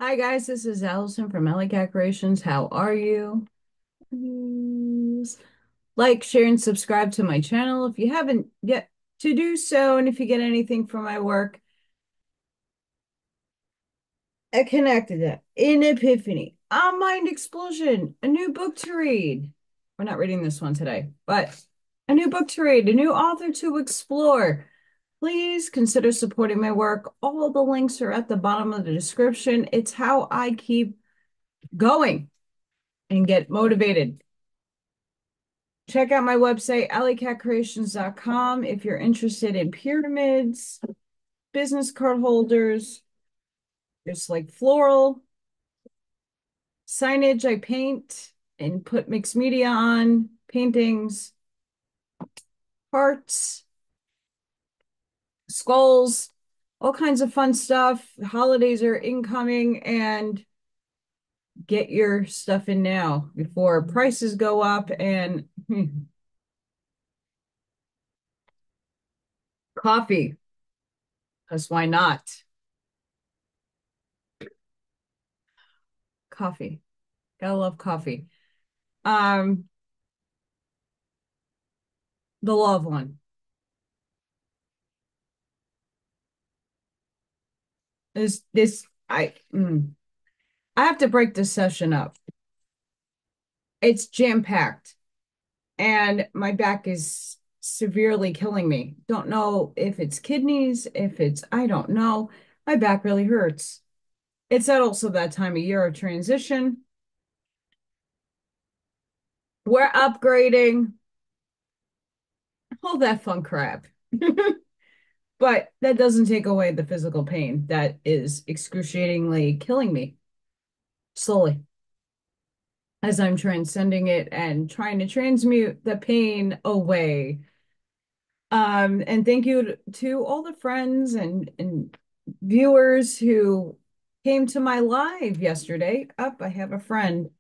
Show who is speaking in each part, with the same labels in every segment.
Speaker 1: Hi guys, this is Allison from Alley Creations. How are you? Please like, share, and subscribe to my channel if you haven't yet to do so. And if you get anything from my work, I connected it in Epiphany, a Mind Explosion, a new book to read. We're not reading this one today, but a new book to read, a new author to explore. Please consider supporting my work. All the links are at the bottom of the description. It's how I keep going and get motivated. Check out my website, alleycatcreations.com, if you're interested in pyramids, business card holders. There's like floral signage I paint and put mixed media on, paintings, hearts, skulls, all kinds of fun stuff. Holidays are incoming, and get your stuff in now before prices go up and coffee, because why not? Coffee. Gotta love coffee. Um, the love one is this. I have to break this session up. It's jam packed, and my back is severely killing me. Don't know if it's kidneys, if it's I don't know. My back really hurts. It's also that time of year of transition. We're upgrading, all that fun crap. But that doesn't take away the physical pain that is excruciatingly killing me slowly as I'm transcending it and trying to transmute the pain away. And thank you to all the friends and viewers who came to my live yesterday. Up, I have a friend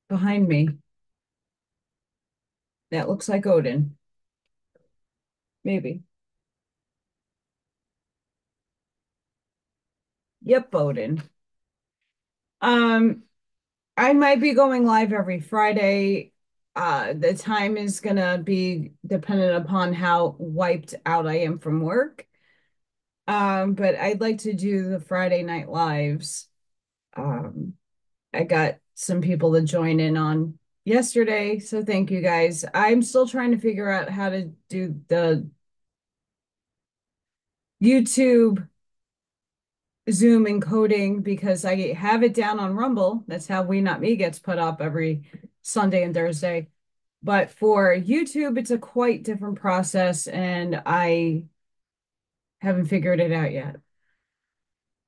Speaker 1: behind me that looks like Odin, maybe. Yep, Odin. Um, I might be going live every Friday. The time is gonna be dependent upon how wiped out I am from work. But I'd like to do the Friday night lives. Um, I got some people to join in on yesterday, so thank you guys. I'm still trying to figure out how to do the YouTube Zoom encoding because I have it down on Rumble. That's how We Not Me gets put up every Sunday and Thursday. But for YouTube, it's a quite different process, and I haven't figured it out yet.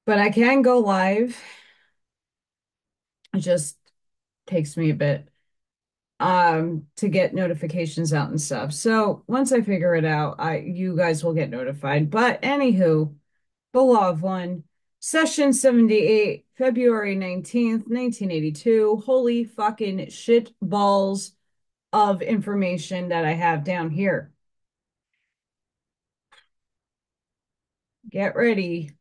Speaker 1: But I can go live. It just takes me a bit to get notifications out and stuff. So once I figure it out, I you guys will get notified. But anywho, the Law of One, session 78, February 19th, 1982. Holy fucking shit balls of information that I have down here. Get ready.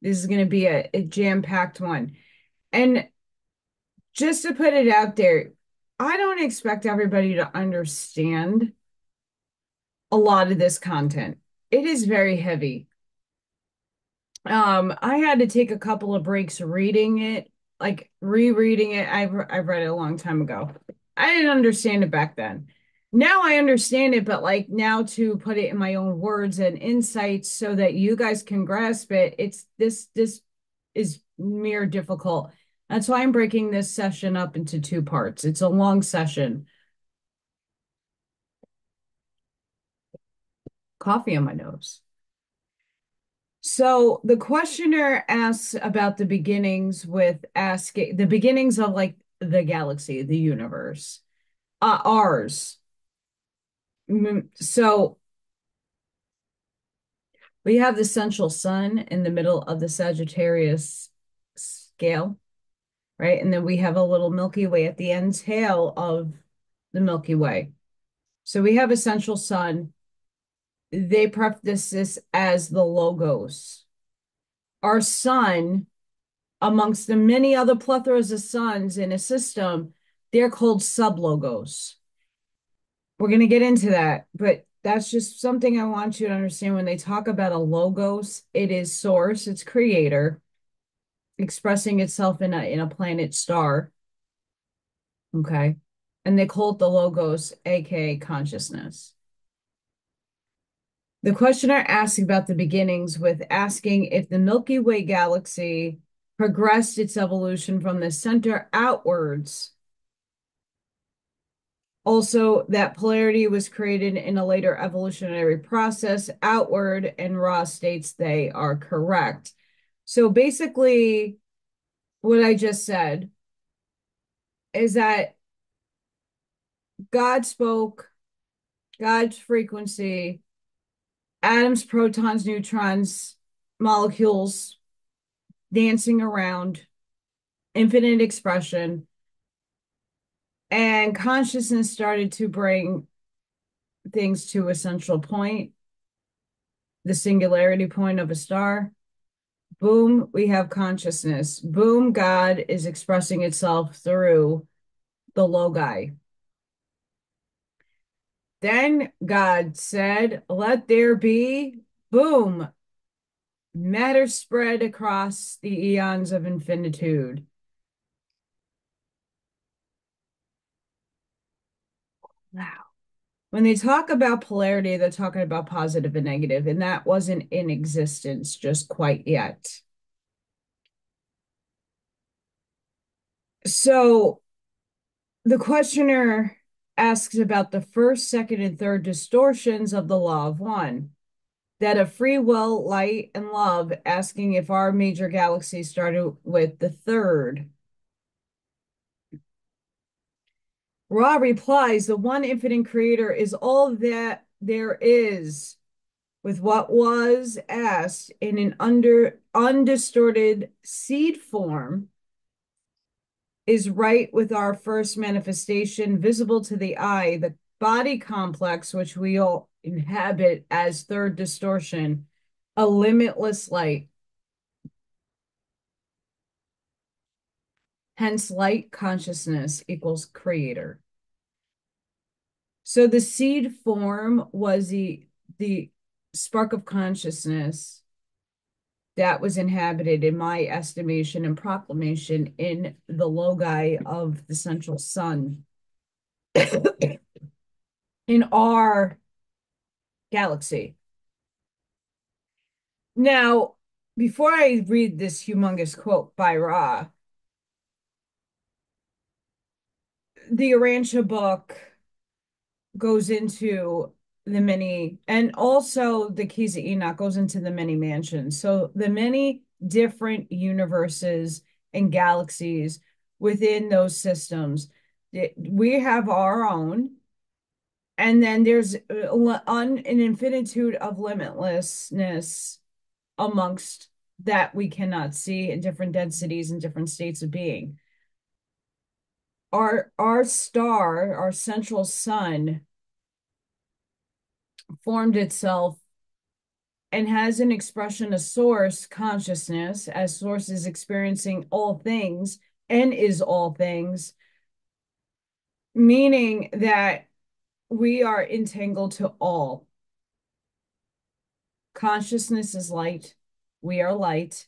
Speaker 1: This is going to be a jam-packed one. And just to put it out there, I don't expect everybody to understand a lot of this content. It is very heavy. I had to take a couple of breaks reading it, like rereading it. I've read it a long time ago. I didn't understand it back then. Now I understand it, but like now to put it in my own words and insights so that you guys can grasp it, it's this is mere difficult. That's why I'm breaking this session up into two parts. It's a long session. Coffee on my nose. So the questioner asks about the beginnings with asking the beginnings of like the galaxy, the universe, ours. So we have the central sun in the middle of the Sagittarius scale, right? And then we have a little Milky Way at the end tail of the Milky Way. So we have a central sun. They preface this as the logos. Our sun amongst the many other plethoras of suns in a system, they're called sublogos. We're going to get into that, but that's just something I want you to understand. When they talk about a logos, it is source, it's creator expressing itself in a planet star. Okay. And they call it the logos, aka consciousness. The questioner asks about the beginnings with asking if the Milky Way galaxy progressed its evolution from the center outwards. Also, that polarity was created in a later evolutionary process outward, and Ra states they are correct. So basically, what I just said is that God spoke, God's frequency, atoms, protons, neutrons, molecules dancing around, infinite expression, and consciousness started to bring things to a central point, the singularity point of a star. Boom, we have consciousness. Boom, God is expressing itself through the logi. Then God said, let there be, boom, matter spread across the eons of infinitude. Wow. When they talk about polarity, they're talking about positive and negative, and that wasn't in existence just quite yet. So the questioner asks about the first, second, and third distortions of the law of one, that of free will, light, and love, asking if our major galaxy started with the third. Ra replies, the one infinite creator is all that there is, with what was asked in an undistorted seed form is right with our first manifestation, visible to the eye, the body complex, which we all inhabit as third distortion, a limitless light. Hence, light consciousness equals creator. So the seed form was the spark of consciousness that was inhabited, in my estimation and proclamation, in the logi of the central sun in our galaxy. Now, before I read this humongous quote by Ra, the Urantia book goes into the many, and also the Keys of Enoch goes into the many mansions. So the many different universes and galaxies within those systems. We have our own, and then there's an infinitude of limitlessness amongst that we cannot see in different densities and different states of being. Our star, our central sun, formed itself and has an expression of source consciousness, as source is experiencing all things and is all things, meaning that we are entangled to all. Consciousness is light. We are light.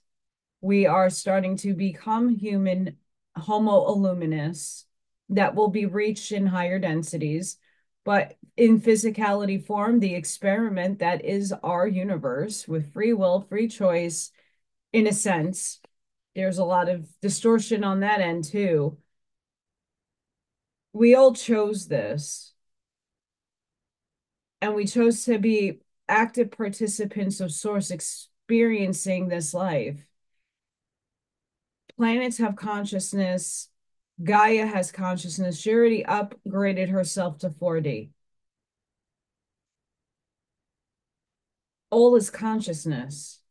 Speaker 1: We are starting to become human, Homo illuminus, that will be reached in higher densities. But in physicality form, the experiment that is our universe with free will, free choice, in a sense, there's a lot of distortion on that end too. We all chose this, and we chose to be active participants of source experiencing this life. Planets have consciousness. Gaia has consciousness. She already upgraded herself to 4D. All is consciousness.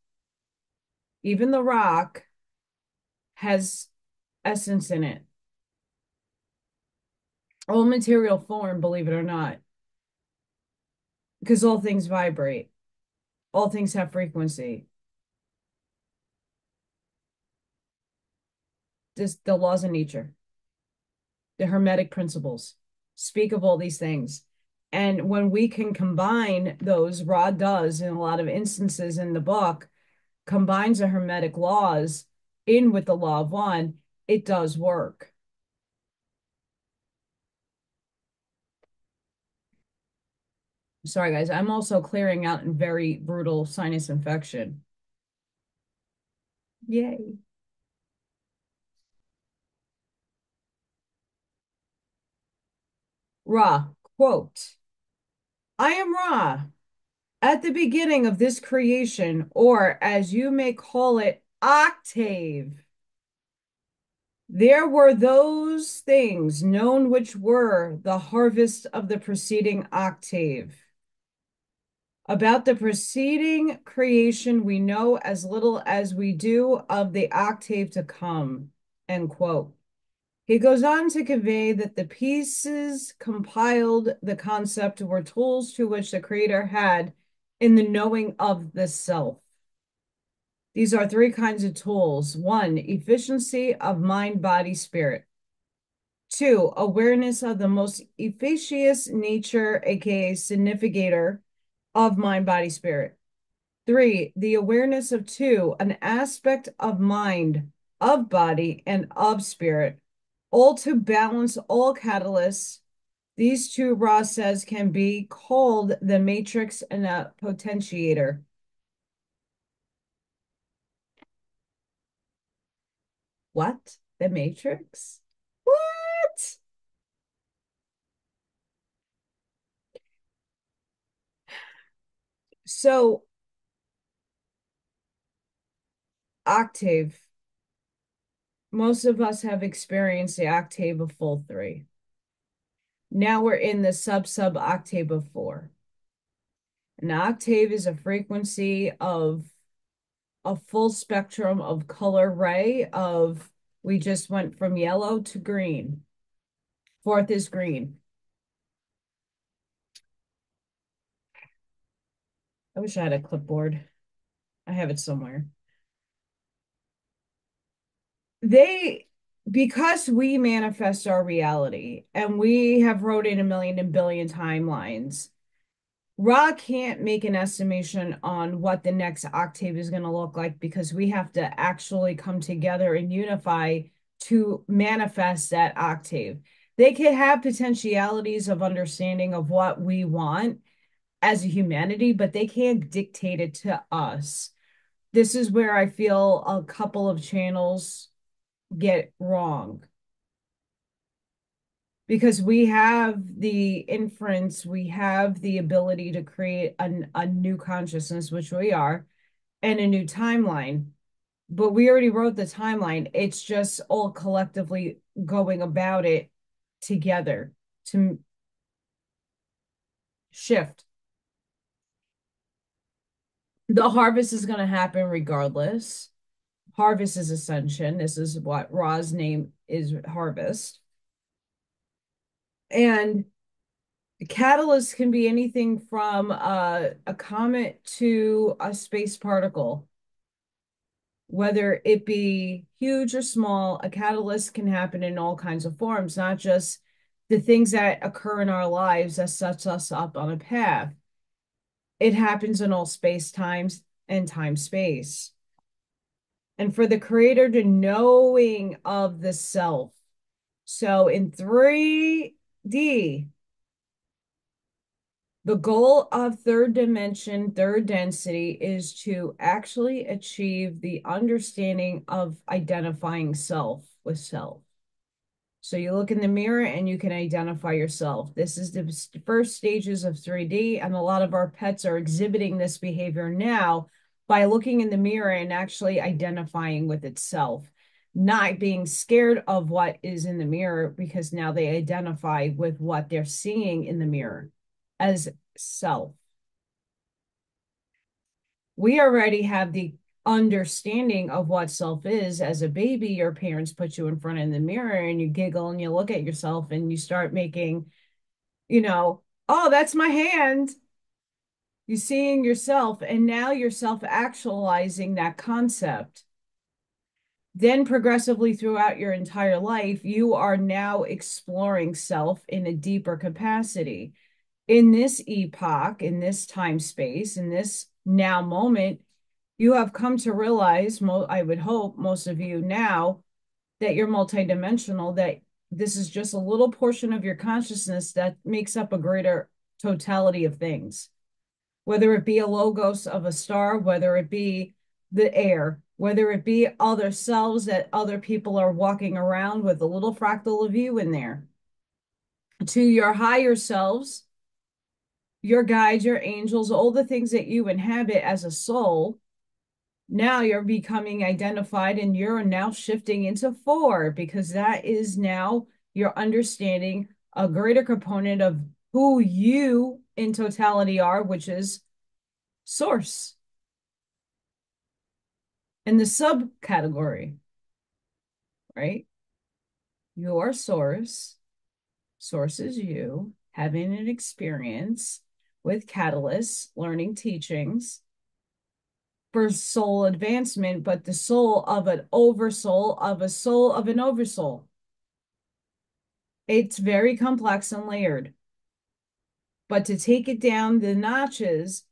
Speaker 1: Even the rock has essence in it. All material form, believe it or not, because all things vibrate. All things have frequency. the laws of nature, the Hermetic principles, speak of all these things. And when we can combine those, Ra does in a lot of instances in the book, combines the Hermetic laws in with the law of one, it does work. Sorry, guys. I'm also clearing out in very brutal sinus infection. Yay. Ra, quote, I am Ra. At the beginning of this creation, or as you may call it, octave, there were those things known which were the harvest of the preceding octave. About the preceding creation, we know as little as we do of the octave to come. End quote. He goes on to convey that the pieces compiled the concept were tools to which the creator had in the knowing of the self. These are three kinds of tools. One, efficiency of mind, body, spirit. Two, awareness of the most efficacious nature, aka significator of mind, body, spirit. Three, the awareness of two, an aspect of mind, of body, and of spirit, all to balance all catalysts. These two, Ross says, can be called the matrix and a potentiator. What? The matrix? What? So, octave. Most of us have experienced the octave of full three. Now we're in the sub octave of four. An octave is a frequency of a full spectrum of color ray of we just went from yellow to green. Fourth is green. I wish I had a clipboard. I have it somewhere. They, because we manifest our reality and we have wrote in a million and billion timelines, Ra can't make an estimation on what the next octave is going to look like because we have to actually come together and unify to manifest that octave. They could have potentialities of understanding of what we want as a humanity, but they can't dictate it to us. This is where I feel a couple of channels get wrong because we have the inference, we have the ability to create a new consciousness, which we are, and a new timeline. But we already wrote the timeline. It's just all collectively going about it together to shift. The harvest is going to happen regardless. Harvest is ascension. This is what Ra's name is, harvest. And catalyst can be anything from a comet to a space particle. Whether it be huge or small, a catalyst can happen in all kinds of forms, not just the things that occur in our lives that sets us up on a path. It happens in all space times and time space. And for the creator to knowing of the self. So in 3D, the goal of third dimension, third density is to actually achieve the understanding of identifying self with self. So you look in the mirror and you can identify yourself. This is the first stages of 3D, and a lot of our pets are exhibiting this behavior now by looking in the mirror and actually identifying with itself, not being scared of what is in the mirror because now they identify with what they're seeing in the mirror as self. We already have the understanding of what self is. As a baby, your parents put you in front of the mirror and you giggle and you look at yourself and you start making, oh, that's my hand. You seeing yourself, and now you're self-actualizing that concept. Then progressively throughout your entire life, you are now exploring self in a deeper capacity. In this epoch, in this time space, in this now moment, you have come to realize, I would hope most of you now, that you're multidimensional, that this is just a little portion of your consciousness that makes up a greater totality of things, whether it be a logos of a star, whether it be the air, whether it be other selves that other people are walking around with a little fractal of you in there, to your higher selves, your guides, your angels, all the things that you inhabit as a soul. Now you're becoming identified and you're now shifting into four, because that is now you're understanding a greater component of who you in totality are, which is source in the subcategory, right? Your source, source is you having an experience with catalysts, learning teachings for soul advancement, but the soul of an oversoul of a soul of an oversoul. It's very complex and layered. But to take it down the notches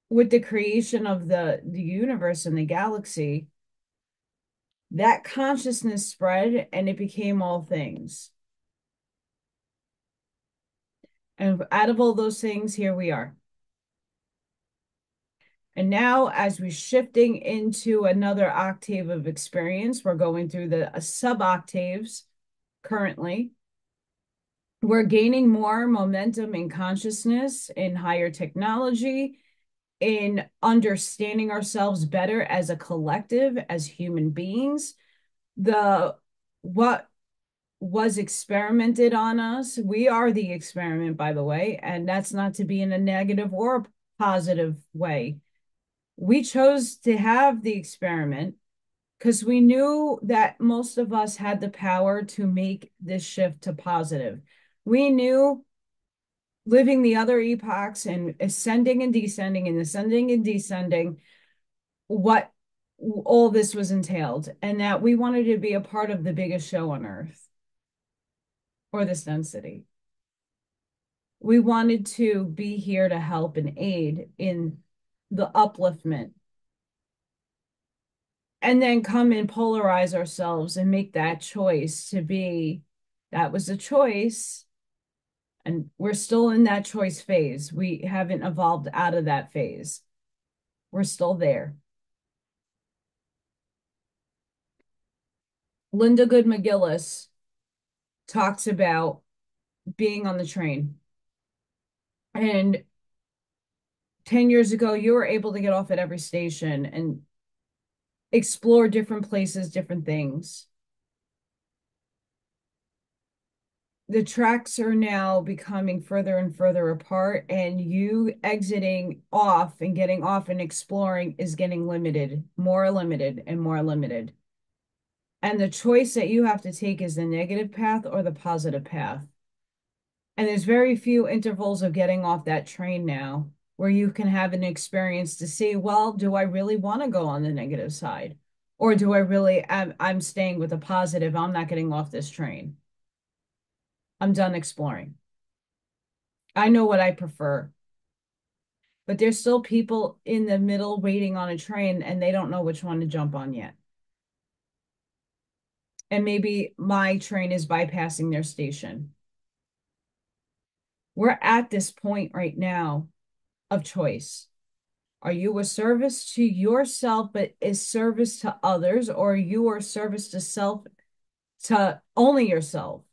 Speaker 1: with the creation of the universe and the galaxy, that consciousness spread and it became all things. And out of all those things, here we are. And now, as we're shifting into another octave of experience, we're going through the sub octaves currently. We're gaining more momentum in consciousness, in higher technology, in understanding ourselves better as a collective, as human beings. The what was experimented on us, we are the experiment, by the way, and that's not to be in a negative or a positive way. We chose to have the experiment because we knew that most of us had the power to make this shift to positive. We knew living the other epochs and ascending and descending what all this was entailed, and that we wanted to be a part of the biggest show on earth, or this density. We wanted to be here to help and aid in the upliftment, and then come and polarize ourselves and make that choice to be, that was a choice. And we're still in that choice phase. We haven't evolved out of that phase. We're still there. Linda Good McGillis talks about being on the train. And 10 years ago, you were able to get off at every station and explore different places, different things. The tracks are now becoming further and further apart, and you exiting off and getting off and exploring is getting limited, more limited and more limited. And the choice that you have to take is the negative path or the positive path. And there's very few intervals of getting off that train now where you can have an experience to see, well, do I really want to go on the negative side? Or do I really, I'm staying with the positive, I'm not getting off this train. I'm done exploring. I know what I prefer. But there's still people in the middle waiting on a train and they don't know which one to jump on yet. And maybe my train is bypassing their station. We're at this point right now of choice. Are you a service to yourself, but is service to others, or you are service to self, to only yourself,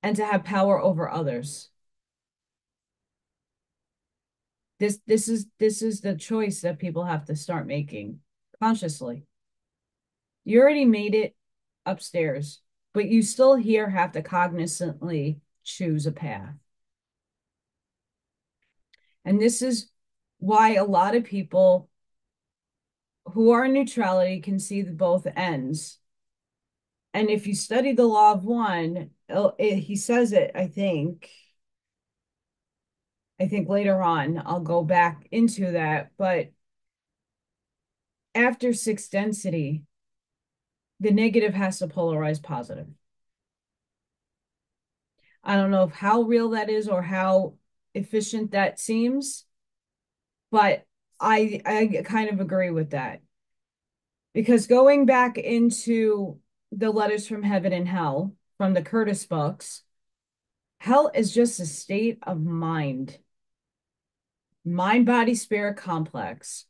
Speaker 1: and to have power over others? This is the choice that people have to start making consciously. You already made it upstairs, but you still here have to cognizantly choose a path. And this is why a lot of people who are in neutrality can see the both ends. And if you study the law of one, he says it, I think later on, I'll go back into that. But after sixth density, the negative has to polarize positive. I don't know how real that is or how efficient that seems, but I kind of agree with that. Because going back into the letters from heaven and hell from the Curtis books, hell is just a state of mind, mind, body, spirit complex.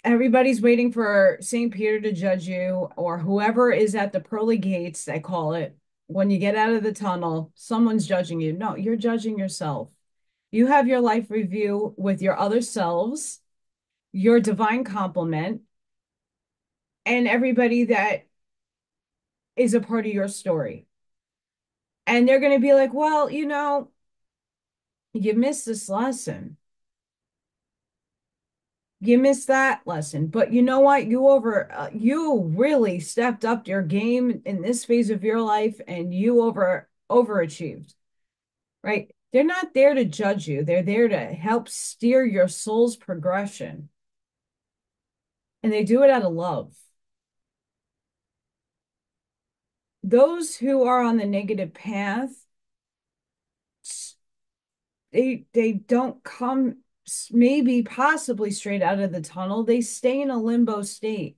Speaker 1: Everybody's waiting for St. Peter to judge you, or whoever is at the pearly gates, they call it. When you get out of the tunnel, someone's judging you. No, you're judging yourself. You have your life review with your other selves, your divine complement, and everybody that is a part of your story. And they're going to be like, well, you missed this lesson. You missed that lesson. But you know what? You really stepped up your game in this phase of your life and you overachieved, right? They're not there to judge you. They're there to help steer your soul's progression. And they do it out of love. Those who are on the negative path, they don't come maybe possibly straight out of the tunnel. They stay in a limbo state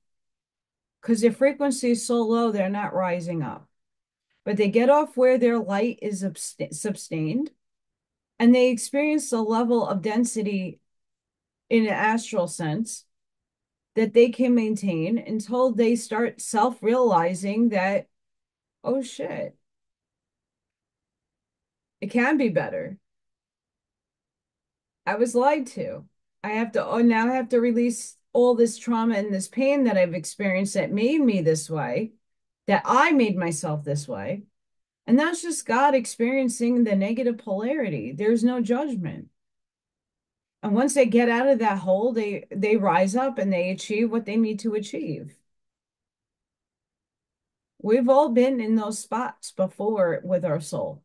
Speaker 1: because their frequency is so low, they're not rising up. But they get off where their light is sustained and they experience a level of density in an astral sense that they can maintain until they start self-realizing that, oh shit, it can be better. I was lied to. Now I have to release all this trauma and this pain that I've experienced that made me this way, that I made myself this way. And that's just God experiencing the negative polarity. There's no judgment. And once they get out of that hole, they rise up and they achieve what they need to achieve. We've all been in those spots before with our soul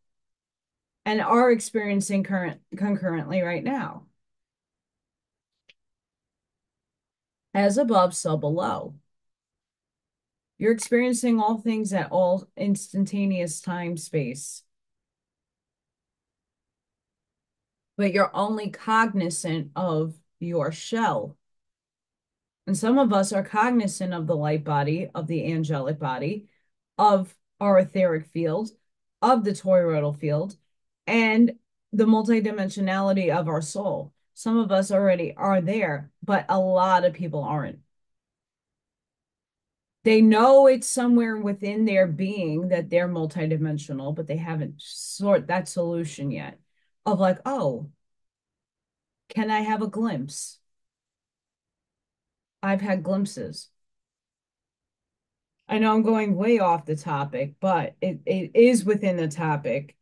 Speaker 1: and are experiencing concurrently right now. As above, so below. You're experiencing all things at all instantaneous time, space. But you're only cognizant of your shell. And some of us are cognizant of the light body, of the angelic body, of our etheric field, of the toroidal field, and the multidimensionality of our soul. Some of us already are there, but a lot of people aren't. They know it's somewhere within their being that they're multidimensional, but they haven't sort that solution yet of like, oh, can I have a glimpse? I've had glimpses. I know I'm going way off the topic, but it is within the topic.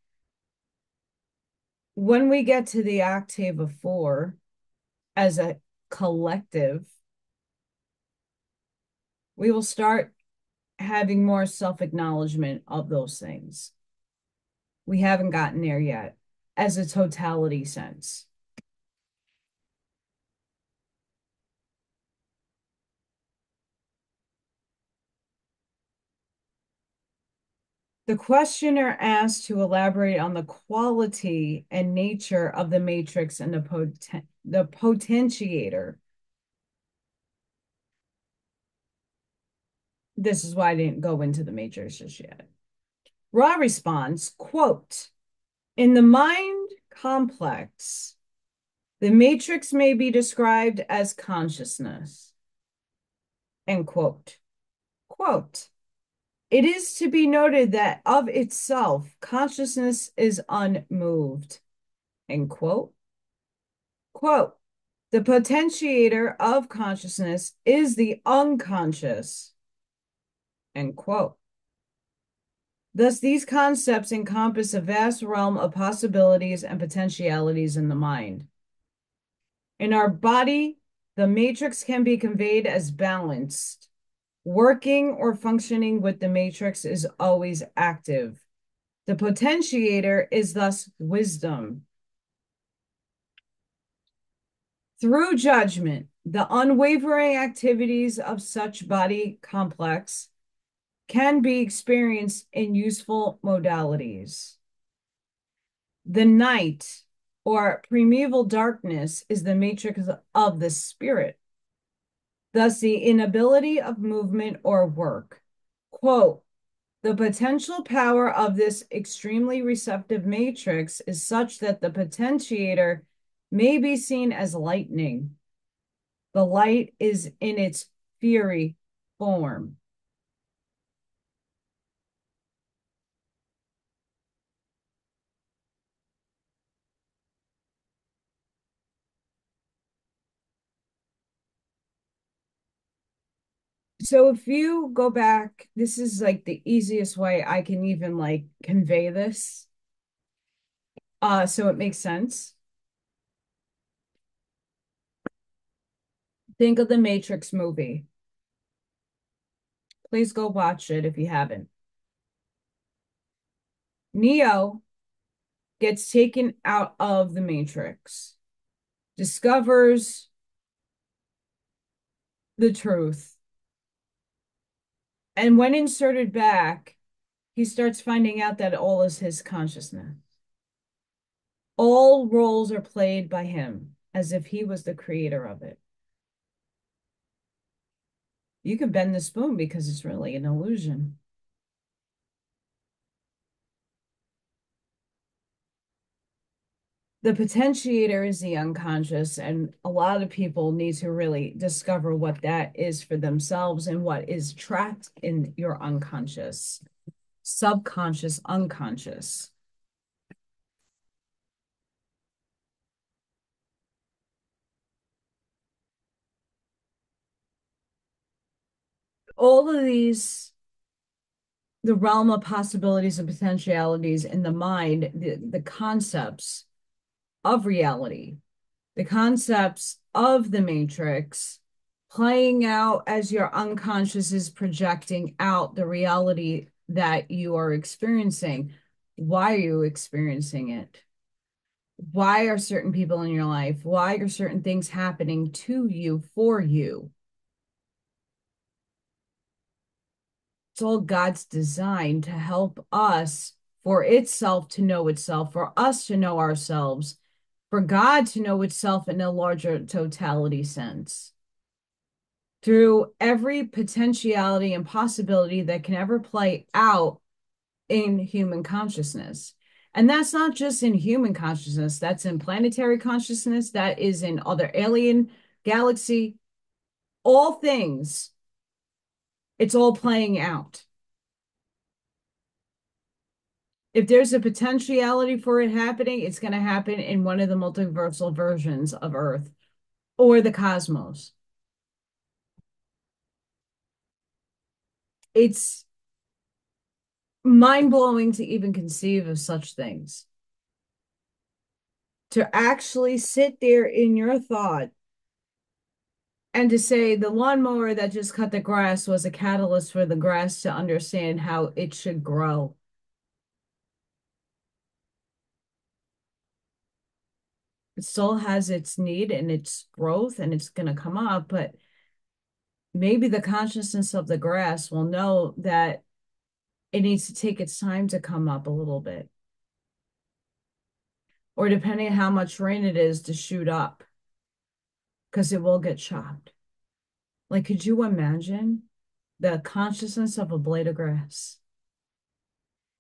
Speaker 1: When we get to the octave of 4 as a collective, we will start having more self-acknowledgement of those things. We haven't gotten there yet as a totality sense. The questioner asked to elaborate on the quality and nature of the matrix and the potentiator. This is why I didn't go into the matrix just yet. Ra responds, quote, in the mind complex, the matrix may be described as consciousness, end quote. Quote, it is to be noted that of itself, consciousness is unmoved, end quote. Quote, the potentiator of consciousness is the unconscious, end quote. Thus, these concepts encompass a vast realm of possibilities and potentialities in the mind. In our body, the matrix can be conveyed as balanced. Working or functioning with the matrix is always active. The potentiator is thus wisdom. Through judgment, the unwavering activities of such body complex can be experienced in useful modalities. The night or primeval darkness is the matrix of the spirit, thus the inability of movement or work. Quote, the potential power of this extremely receptive matrix is such that the potentiator may be seen as lightning. The light is in its fury form. So if you go back, this is like the easiest way I can even like convey this. So it makes sense. Think of the Matrix movie. Please go watch it if you haven't. Neo gets taken out of the Matrix, discovers the truth, and when inserted back, he starts finding out that all is his consciousness. All roles are played by him as if he was the creator of it. You can bend the spoon because it's really an illusion. The potentiator is the unconscious, and a lot of people need to really discover what that is for themselves and what is trapped in your unconscious, subconscious, unconscious. All of these, the realm of possibilities and potentialities in the mind, the concepts of reality, the concepts of the matrix playing out as your unconscious is projecting out the reality that you are experiencing. Why are you experiencing it? Why are certain people in your life? Why are certain things happening to you for you? It's all God's design to help us for itself to know itself, for us to know ourselves, for God to know itself in a larger totality sense. Through every potentiality and possibility that can ever play out in human consciousness. And that's not just in human consciousness, that's in planetary consciousness, that is in other alien galaxy, all things. It's all playing out. If there's a potentiality for it happening, it's going to happen in one of the multiversal versions of Earth or the cosmos. It's mind blowing to even conceive of such things. To actually sit there in your thought and to say the lawnmower that just cut the grass was a catalyst for the grass to understand how it should grow. It still has its need and its growth and it's going to come up, but maybe the consciousness of the grass will know that it needs to take its time to come up a little bit. Or depending on how much rain it is to shoot up, because it will get chopped. Like, could you imagine the consciousness of a blade of grass?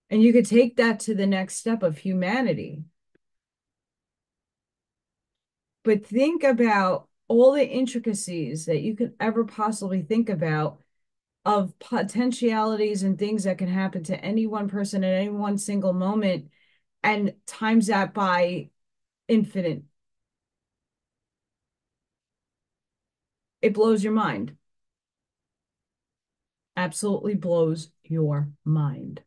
Speaker 1: And you could take that to the next step of humanity. But think about all the intricacies that you could ever possibly think about of potentialities and things that can happen to any one person at any one single moment and times that by infinite. It blows your mind. Absolutely blows your mind.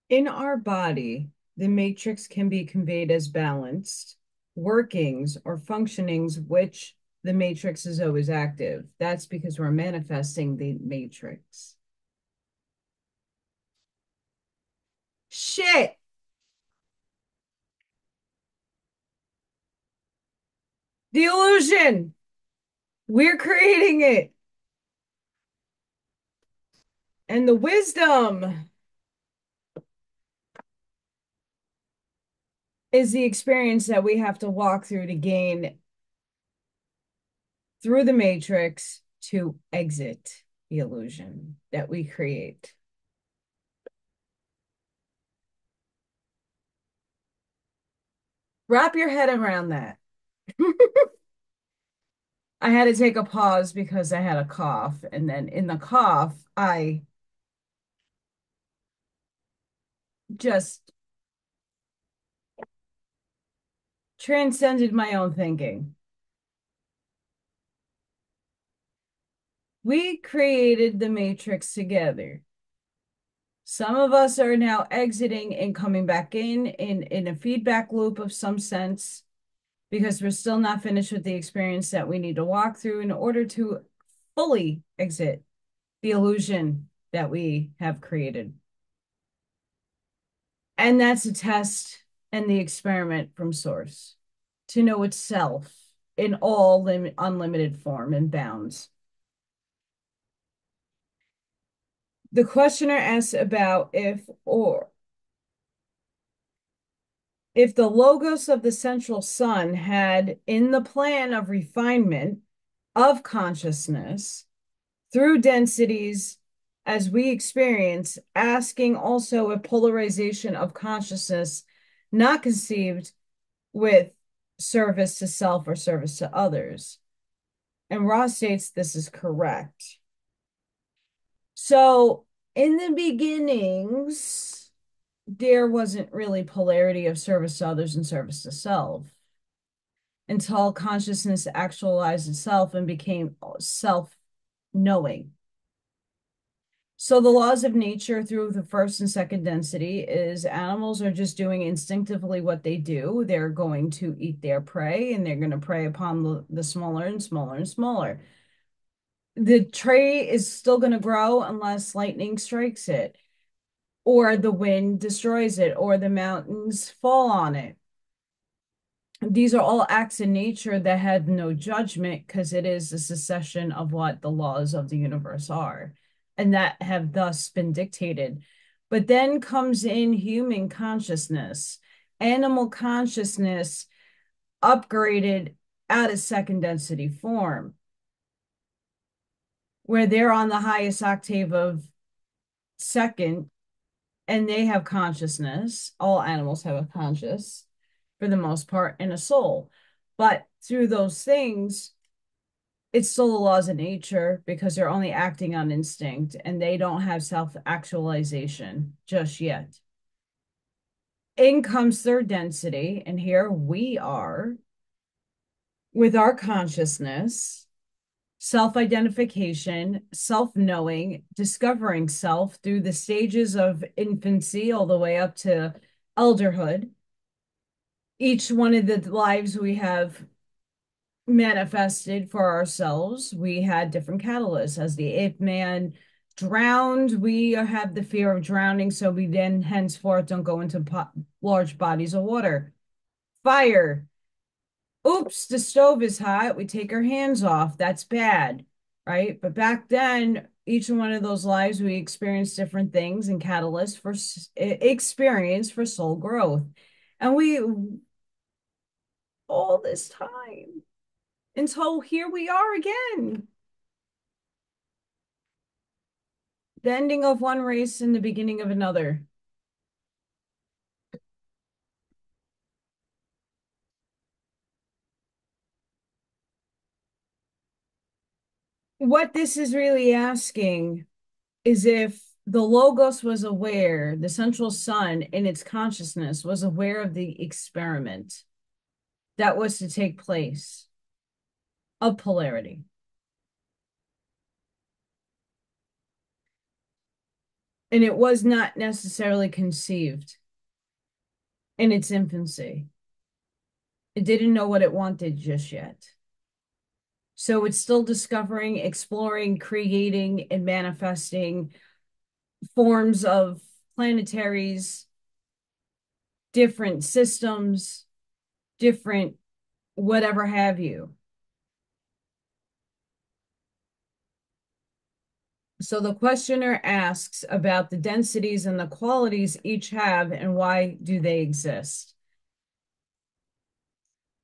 Speaker 1: In our body, the matrix can be conveyed as balanced workings or functionings, which the matrix is always active. That's because we're manifesting the matrix. Shit. The illusion. We're creating it. And the wisdom is the experience that we have to walk through to gain through the matrix to exit the illusion that we create. Wrap your head around that. I had to take a pause because I had a cough. And then in the cough, I just transcended my own thinking. We created the matrix together. Some of us are now exiting and coming back in a feedback loop of some sense because we're still not finished with the experience that we need to walk through in order to fully exit the illusion that we have created. And that's a test and the experiment from source to know itself in all unlimited form and bounds. The questioner asks about if the logos of the central sun had in the plan of refinement of consciousness through densities as we experience, asking also a polarization of consciousness not conceived with service to self or service to others. And Ross states this is correct. So in the beginnings, there wasn't really polarity of service to others and service to self until consciousness actualized itself and became self-knowing. So the laws of nature through the first and second density is animals are just doing instinctively what they do. They're going to eat their prey and they're going to prey upon the smaller and smaller and smaller. The tree is still going to grow unless lightning strikes it, or the wind destroys it, or the mountains fall on it. These are all acts in nature that had no judgment because it is a succession of what the laws of the universe are, and that have thus been dictated. But then comes in human consciousness, animal consciousness upgraded at a second density form, where they're on the highest octave of second and they have consciousness. All animals have a conscious for the most part and a soul. But through those things, it's still the laws of nature because they're only acting on instinct and they don't have self-actualization just yet. In comes third density, and here we are with our consciousness, self-identification, self-knowing, discovering self through the stages of infancy all the way up to elderhood. Each one of the lives we have manifested for ourselves, we had different catalysts. As the ape man drowned, we have the fear of drowning, so we then henceforth don't go into large bodies of water. Fire. Oops, the stove is hot. We take our hands off. That's bad, right? But back then, each one of those lives, we experienced different things and catalysts for experience for soul growth. And we, all this time, until here we are again. The ending of one race and the beginning of another. What this is really asking is if the Logos was aware, the central sun in its consciousness was aware of the experiment that was to take place of polarity. And it was not necessarily conceived in its infancy. It didn't know what it wanted just yet. So it's still discovering, exploring, creating, and manifesting forms of planetaries different systems, different whatever have you. So the questioner asks about the densities and the qualities each have and why do they exist.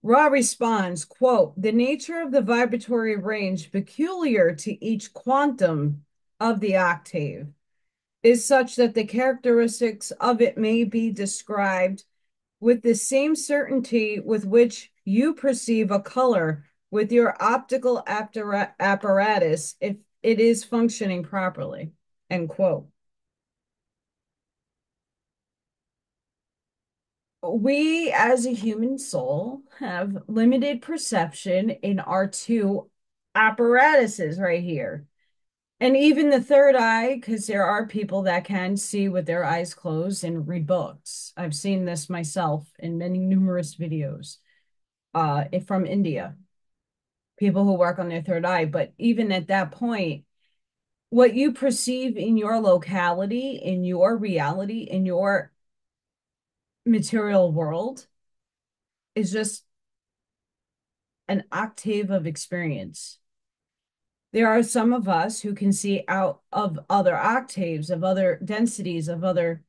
Speaker 1: Ra responds, quote, the nature of the vibratory range peculiar to each quantum of the octave is such that the characteristics of it may be described with the same certainty with which you perceive a color with your optical apparatus if it is functioning properly, end quote. We as a human soul have limited perception in our two apparatuses right here. And even the third eye, because there are people that can see with their eyes closed and read books. I've seen this myself in many numerous videos from India, people who work on their third eye. But even at that point, what you perceive in your locality, in your reality, in your material world is just an octave of experience. There are some of us who can see out of other octaves, of other densities, of other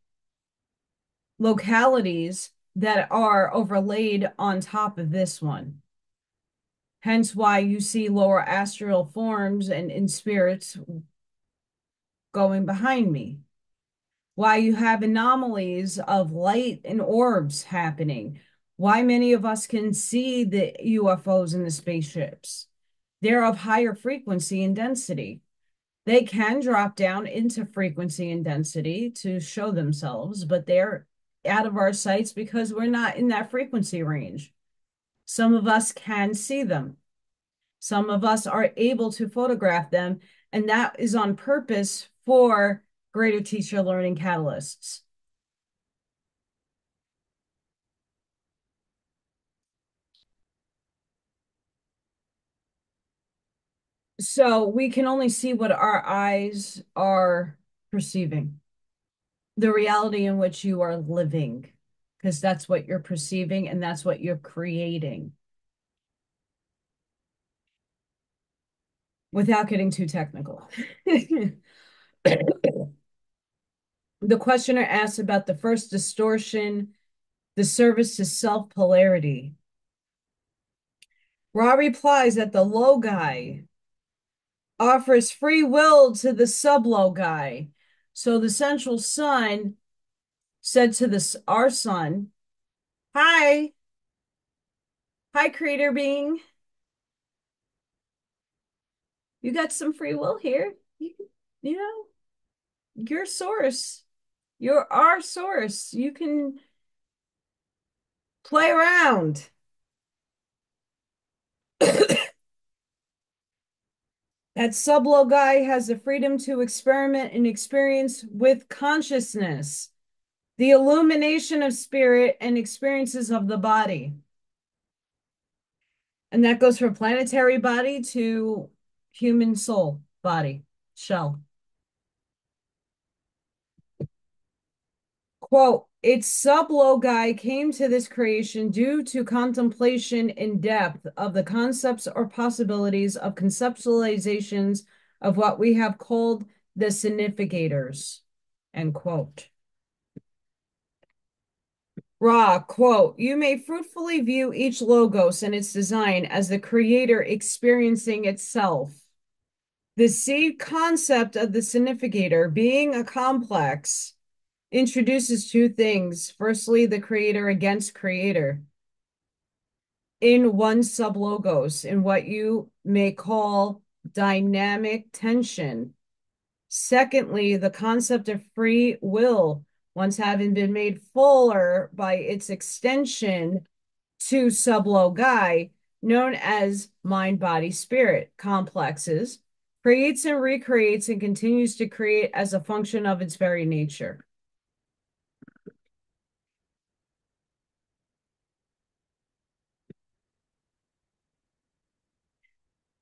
Speaker 1: localities that are overlaid on top of this one. Hence why you see lower astral forms and in spirits going behind me. Why you have anomalies of light and orbs happening. Why many of us can see the UFOs and the spaceships. They're of higher frequency and density. They can drop down into frequency and density to show themselves, but they're out of our sights because we're not in that frequency range. Some of us can see them. Some of us are able to photograph them, and that is on purpose for greater teacher learning catalysts. So we can only see what our eyes are perceiving, the reality in which you are living, because that's what you're perceiving and that's what you're creating. Without getting too technical. The questioner asks about the first distortion, the service to self-polarity. Ra replies that the logi offers free will to the sublogi. So the central sun said to our sun, hi, hi, creator being. You got some free will here. You know, your source. You're our source. You can play around. That sublogi has the freedom to experiment and experience with consciousness, the illumination of spirit and experiences of the body. And that goes from planetary body to human soul body, shell. Quote, its sublogi came to this creation due to contemplation in depth of the concepts or possibilities of conceptualizations of what we have called the significators, end quote. Ra, quote, you may fruitfully view each logos and its design as the creator experiencing itself. The seed concept of the significator being a complex introduces two things. Firstly, the creator against creator in one sublogos, in what you may call dynamic tension. Secondly, the concept of free will, once having been made fuller by its extension to sublogi, known as mind, body, spirit complexes, creates and recreates and continues to create as a function of its very nature.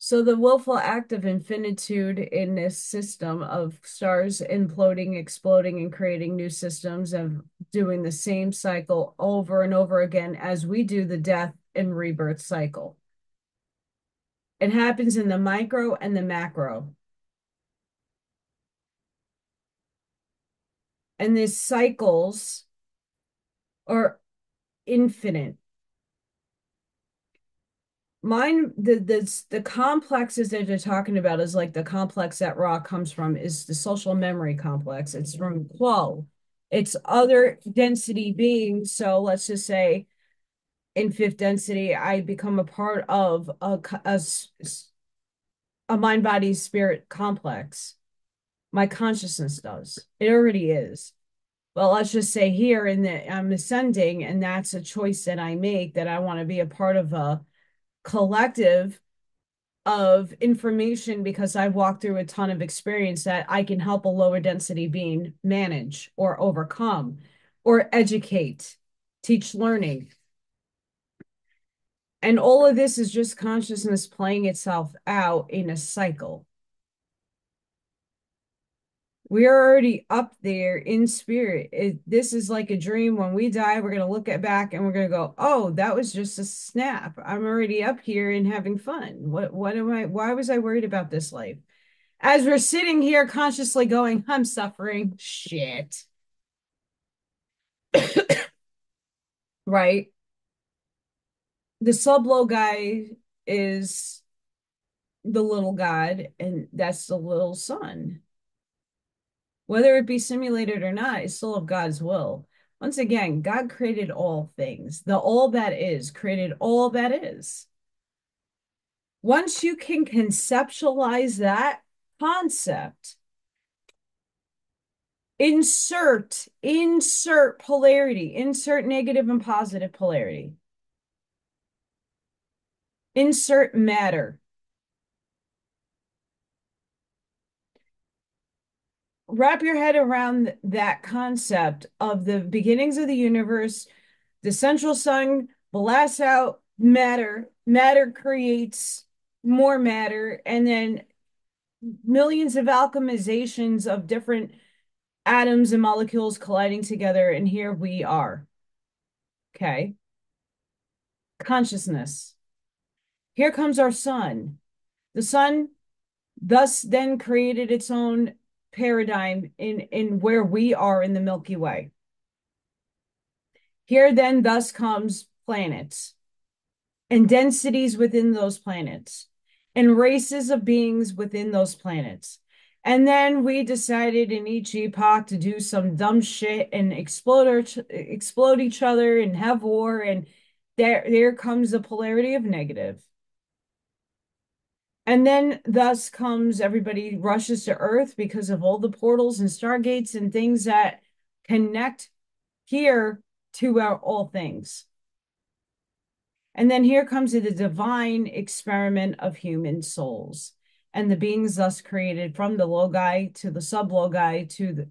Speaker 1: So the willful act of infinitude in this system of stars imploding, exploding, and creating new systems of doing the same cycle over and over again as we do the death and rebirth cycle. It happens in the micro and the macro. And these cycles are infinite. Mine, the complexes that they're talking about is like the complex that Ra comes from is the social memory complex. It's from Quo. It's other density beings. So let's just say in fifth density, I become a part of a mind body spirit complex. My consciousness does. It already is. Well, let's just say here in the I'm ascending, and that's a choice that I make that I want to be a part of a collective of information because I walked through a ton of experience that I can help a lower density being manage or overcome or educate, teach learning. And all of this is just consciousness playing itself out in a cycle. We're already up there in spirit. This is like a dream. When we die, we're going to look at back and we're going to go, oh, that was just a snap. I'm already up here and having fun. Why was I worried about this life? As we're sitting here consciously going, I'm suffering. Shit. Right? The sub-low guy is the little god, and that's the little sun. Whether it be simulated or not, it's still of God's will. Once again, God created all things. The all that is created all that is. Once you can conceptualize that concept, insert polarity, insert negative and positive polarity, insert matter. Wrap your head around that concept of the beginnings of the universe. The central sun blasts out matter. Matter creates more matter, and then millions of alchemizations of different atoms and molecules colliding together. And here we are. Okay. Consciousness. Here comes our sun. The sun thus then created its own paradigm in where we are in the Milky Way. Here then thus comes planets and densities within those planets and races of beings within those planets. And then we decided in each epoch to do some dumb shit and explode each other and have war. And there comes the polarity of negative. And then thus comes everybody rushes to Earth because of all the portals and stargates and things that connect here to all things. And then here comes the divine experiment of human souls and the beings thus created from the logi to the sub-logi to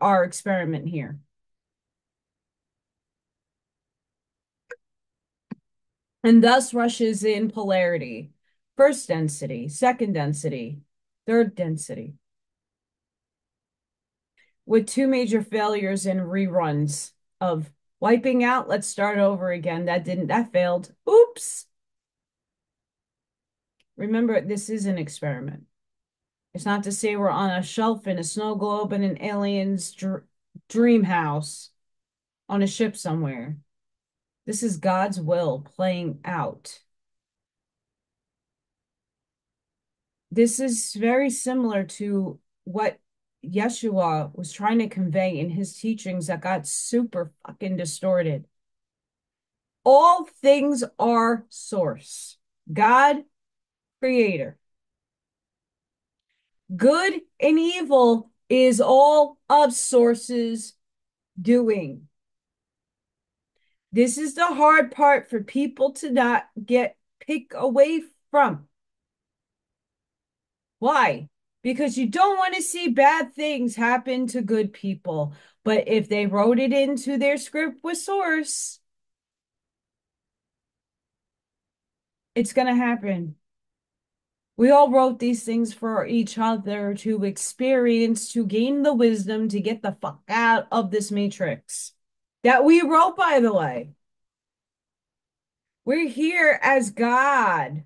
Speaker 1: our experiment here. And thus rushes in polarity, first density, second density, third density, with two major failures and reruns of wiping out. Let's start over again. That failed. Oops. Remember, this is an experiment. It's not to say we're on a shelf in a snow globe in an alien's dream house on a ship somewhere. This is God's will playing out. This is very similar to what Yeshua was trying to convey in his teachings that got super fucking distorted. All things are source. God, creator. Good and evil is all of source's doing. This is the hard part for people to not pick away from. Why? Because you don't want to see bad things happen to good people. But if they wrote it into their script with source, it's going to happen. We all wrote these things for each other to experience, to gain the wisdom, to get the fuck out of this matrix that we wrote, by the way. We're here as God,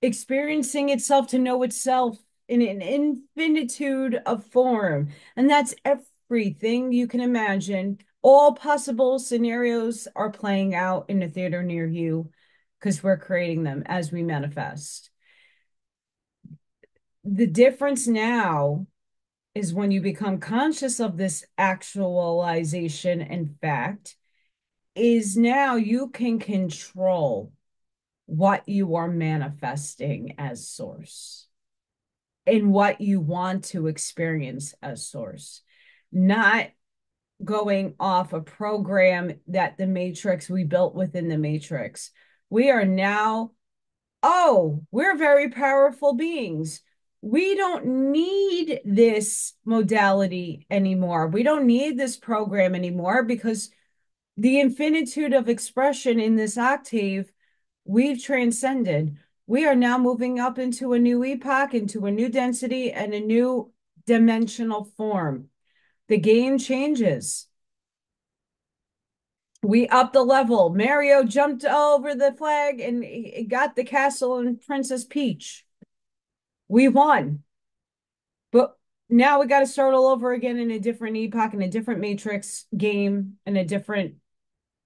Speaker 1: experiencing itself to know itself in an infinitude of form. And that's everything you can imagine. All possible scenarios are playing out in a theater near you because we're creating them as we manifest. The difference now is when you become conscious of this actualization and fact, is now you can control what you are manifesting as source and what you want to experience as source, not going off a program that the matrix we built within the matrix. We are now, oh, we're very powerful beings. We don't need this modality anymore. We don't need this program anymore because the infinitude of expression in this octave we've transcended. We are now moving up into a new epoch, into a new density and a new dimensional form. The game changes. We up the level. Mario jumped over the flag and got the castle and Princess Peach. We won. But now we got to start all over again in a different epoch, in a different matrix game, in a different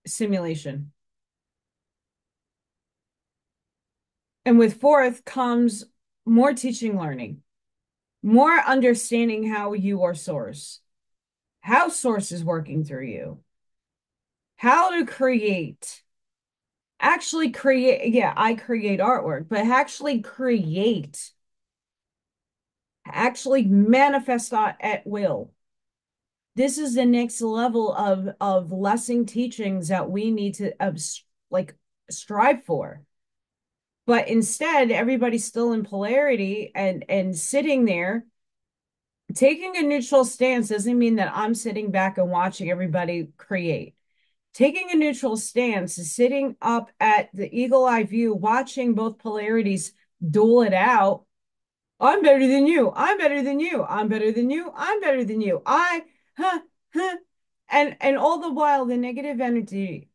Speaker 1: simulation. And with fourth comes more teaching learning, more understanding how you are source, how source is working through you, how to create, actually create. Yeah, I create artwork, but actually manifest at will. This is the next level of lesson teachings that we need to like strive for. But instead, everybody's still in polarity and sitting there. Taking a neutral stance doesn't mean that I'm sitting back and watching everybody create. Taking a neutral stance is sitting up at the eagle eye view, watching both polarities duel it out. I'm better than you. I'm better than you. I'm better than you. I'm better than you. Huh, huh. And all the while, the negative energy,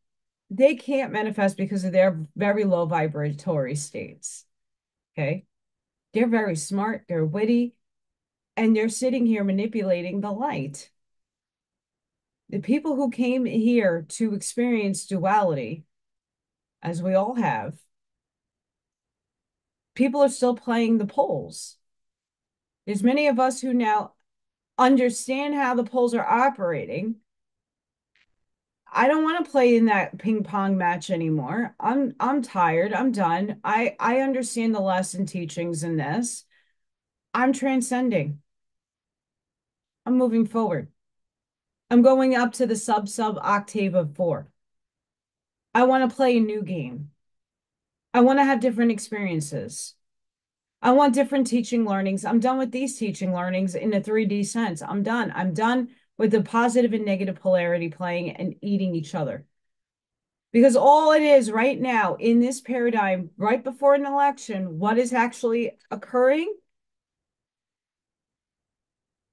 Speaker 1: they can't manifest because of their very low vibratory states. Okay. They're very smart, they're witty, and they're sitting here manipulating the light. The people who came here to experience duality, as we all have, people are still playing the poles. There's many of us who now understand how the poles are operating. I don't want to play in that ping pong match anymore. I'm tired. I'm done. I understand the lesson teachings in this. I'm transcending. I'm moving forward. I'm going up to the sub octave of 4. I want to play a new game. I want to have different experiences. I want different teaching learnings. I'm done with these teaching learnings in a 3D sense. I'm done. I'm done with the positive and negative polarity playing and eating each other. Because all it is right now in this paradigm, right before an election, what is actually occurring?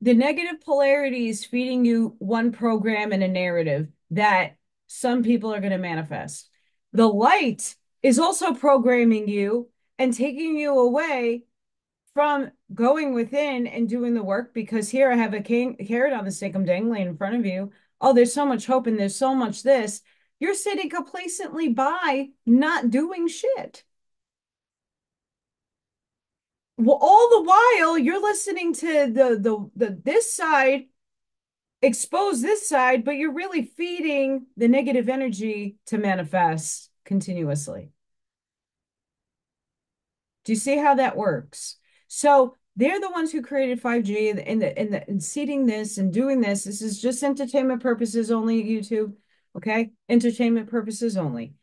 Speaker 1: The negative polarity is feeding you one program and a narrative that some people are going to manifest. The light is also programming you and taking you away from going within and doing the work, because here I have a carrot on the stick I'm dangling in front of you. Oh, there's so much hope and there's so much this. You're sitting complacently by not doing shit. Well, all the while you're listening to the this side expose this side, but you're really feeding the negative energy to manifest continuously. Do you see how that works? So they're the ones who created 5G and seeding this and doing this. This is just entertainment purposes only, YouTube. Okay? Entertainment purposes only.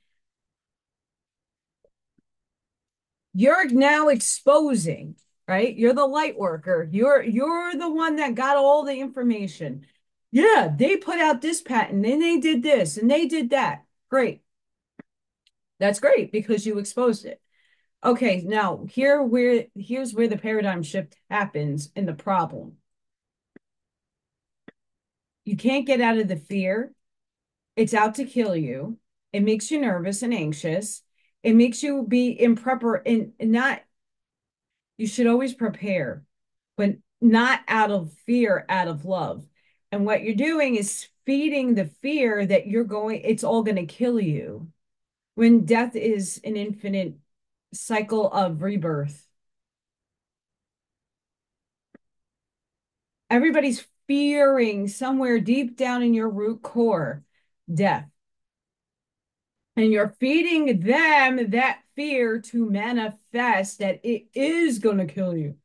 Speaker 1: You're now exposing, right? You're the light worker. You're the one that got all the information. Yeah, they put out this patent and they did this and they did that. Great. That's great because you exposed it. Okay, now here's where the paradigm shift happens in the problem. You can't get out of the fear. It's out to kill you. It makes you nervous and anxious. It makes you be in prepper and not, you should always prepare, but not out of fear, out of love. And what you're doing is feeding the fear that it's all going to kill you when death is an infinite cycle of rebirth. Everybody's fearing somewhere deep down in your root core death. And you're feeding them that fear to manifest that it is going to kill you.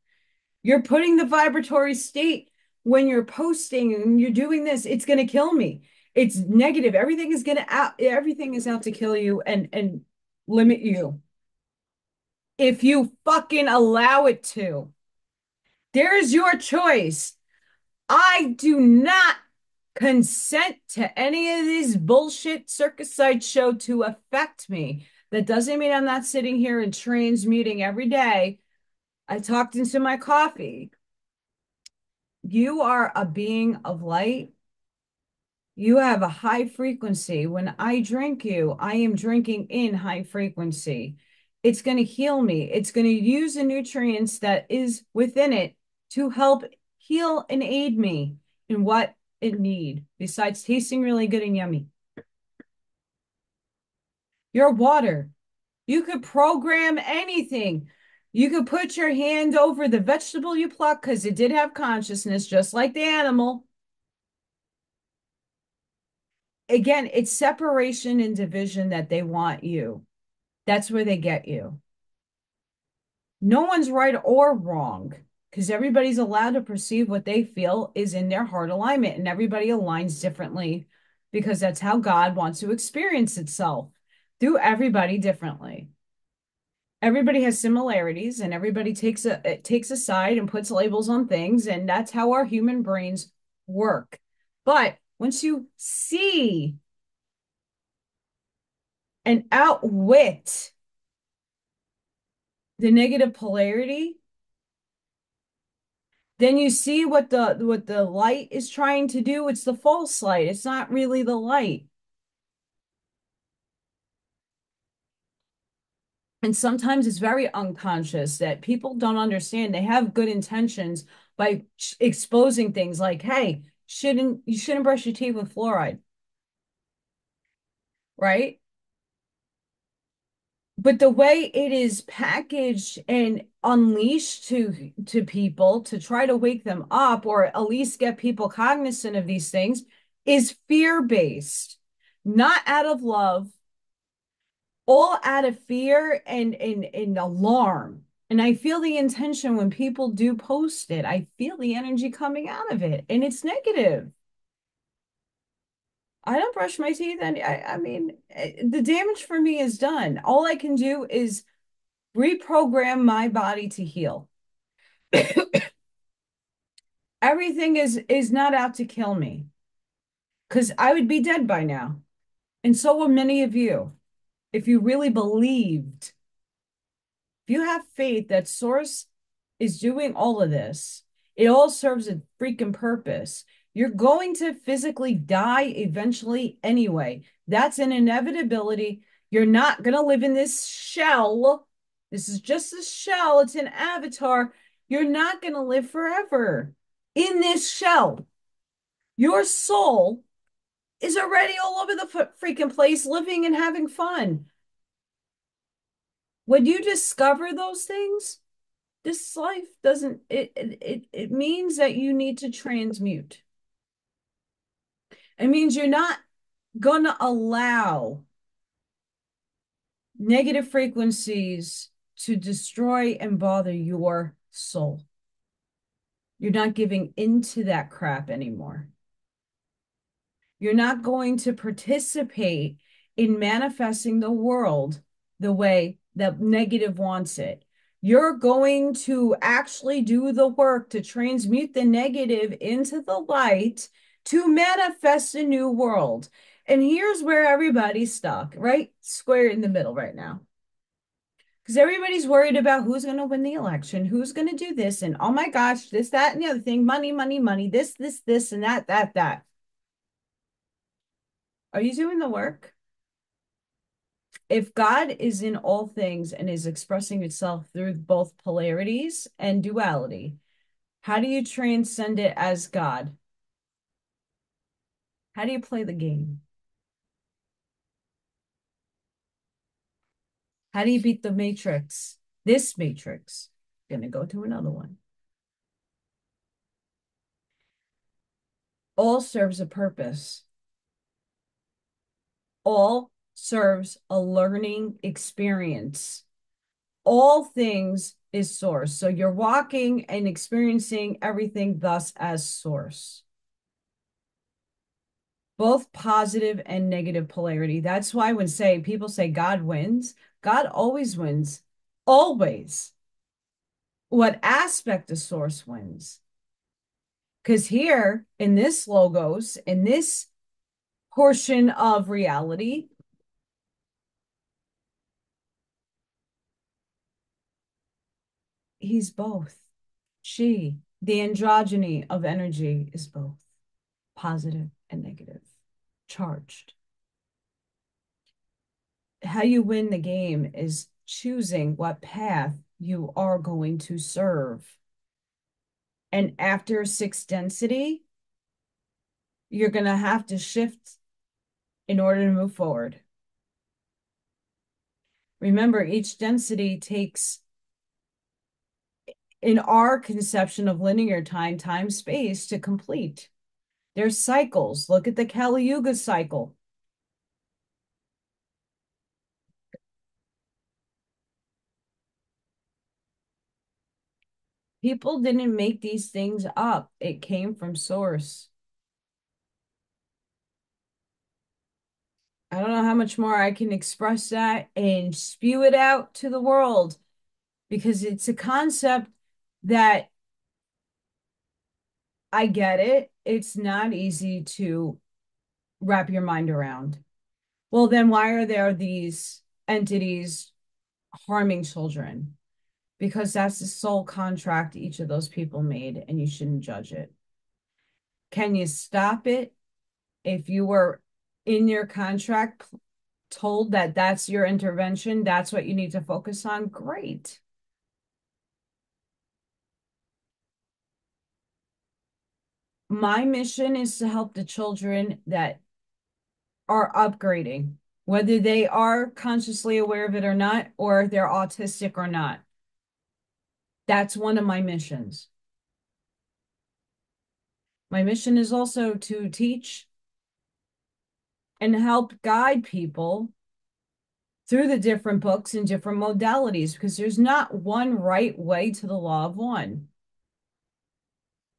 Speaker 1: You're putting the vibratory state when you're posting and you're doing this, it's going to kill me. It's negative. Everything is out to kill you and limit you. If you fucking allow it to. There's your choice. I do not consent to any of these bullshit circus sideshow to affect me. That doesn't mean I'm not sitting here and transmuting every day. I talked into my coffee. You are a being of light. You have a high frequency. When I drink you, I am drinking in high frequency. It's going to heal me. It's going to use the nutrients that is within it to help heal and aid me in what it need, besides tasting really good and yummy. Your water. You could program anything. You could put your hand over the vegetable you pluck because it did have consciousness, just like the animal. Again, it's separation and division that they want you. That's where they get you. No one's right or wrong because everybody's allowed to perceive what they feel is in their heart alignment, and everybody aligns differently because that's how God wants to experience itself through everybody differently. Everybody has similarities and everybody takes a side and puts labels on things, and that's how our human brains work. But once you see and outwit the negative polarity, then you see what the light is trying to do. It's the false light. It's not really the light. And sometimes it's very unconscious that people don't understand. They have good intentions by exposing things like, hey, you shouldn't brush your teeth with fluoride, right? But the way it is packaged and unleashed to people to try to wake them up or at least get people cognizant of these things is fear-based, not out of love, all out of fear and alarm. And I feel the intention when people do post it. I feel the energy coming out of it, and it's negative. I don't brush my teeth, and I mean, the damage for me is done. All I can do is reprogram my body to heal. Everything is not out to kill me because I would be dead by now. And so will many of you if you really believed. If you have faith that Source is doing all of this, it all serves a freaking purpose. You're going to physically die eventually anyway. That's an inevitability. You're not going to live in this shell. This is just a shell, it's an avatar. You're not going to live forever in this shell. Your soul is already all over the freaking place, living and having fun. When you discover those things, this life doesn't it means that you need to transmute. It means you're not gonna allow negative frequencies to destroy and bother your soul. You're not giving into that crap anymore. You're not going to participate in manifesting the world the way that negative wants it. You're going to actually do the work to transmute the negative into the light to manifest a new world. And here's where everybody's stuck, right square in the middle right now. Because everybody's worried about who's going to win the election, who's going to do this, and oh my gosh, this, that, and the other thing, money, money, money, this, and that. Are you doing the work? If God is in all things and is expressing itself through both polarities and duality, how do you transcend it as God? How do you play the game? How do you beat the matrix? This matrix. Gonna go to another one. All serves a purpose. All serves a learning experience. All things is source. So you're walking and experiencing everything thus as source. Both positive and negative polarity. That's why when people say God wins, God always wins. Always. What aspect of source wins? Because here in this logos, in this portion of reality, he's both. She, the androgyny of energy, is both positive and negative, charged. How you win the game is choosing what path you are going to serve. And after sixth density, you're going to have to shift in order to move forward. Remember, each density takes, in our conception of linear time, time, space to complete. There's cycles. Look at the Kali Yuga cycle. People didn't make these things up. It came from source. I don't know how much more I can express that and spew it out to the world because it's a concept that I get it. It's not easy to wrap your mind around. Well, then why are there these entities harming children? Because that's the sole contract each of those people made, and you shouldn't judge it. Can you stop it? If you were in your contract told that that's your intervention, that's what you need to focus on, great. My mission is to help the children that are upgrading, whether they are consciously aware of it or not, or they're autistic or not. That's one of my missions. My mission is also to teach and help guide people through the different books and different modalities because there's not one right way to the law of one.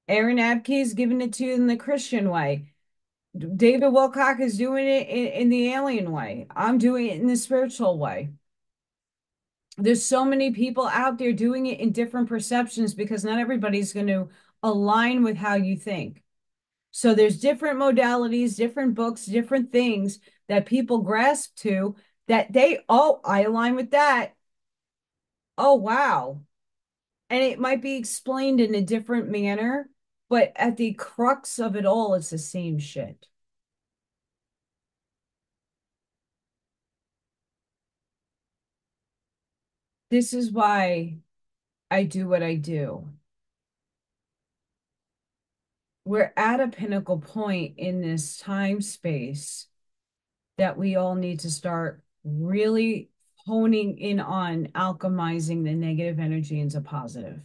Speaker 1: Aaron Abke is giving it to you in the Christian way. David Wilcock is doing it in the alien way. I'm doing it in the spiritual way. There's so many people out there doing it in different perceptions because not everybody's going to align with how you think. So there's different modalities, different books, different things that people grasp to that oh, I align with that. Oh, wow. And it might be explained in a different manner, but at the crux of it all, it's the same shit. This is why I do what I do. We're at a pinnacle point in this time space that we all need to start really honing in on alchemizing the negative energy into positive.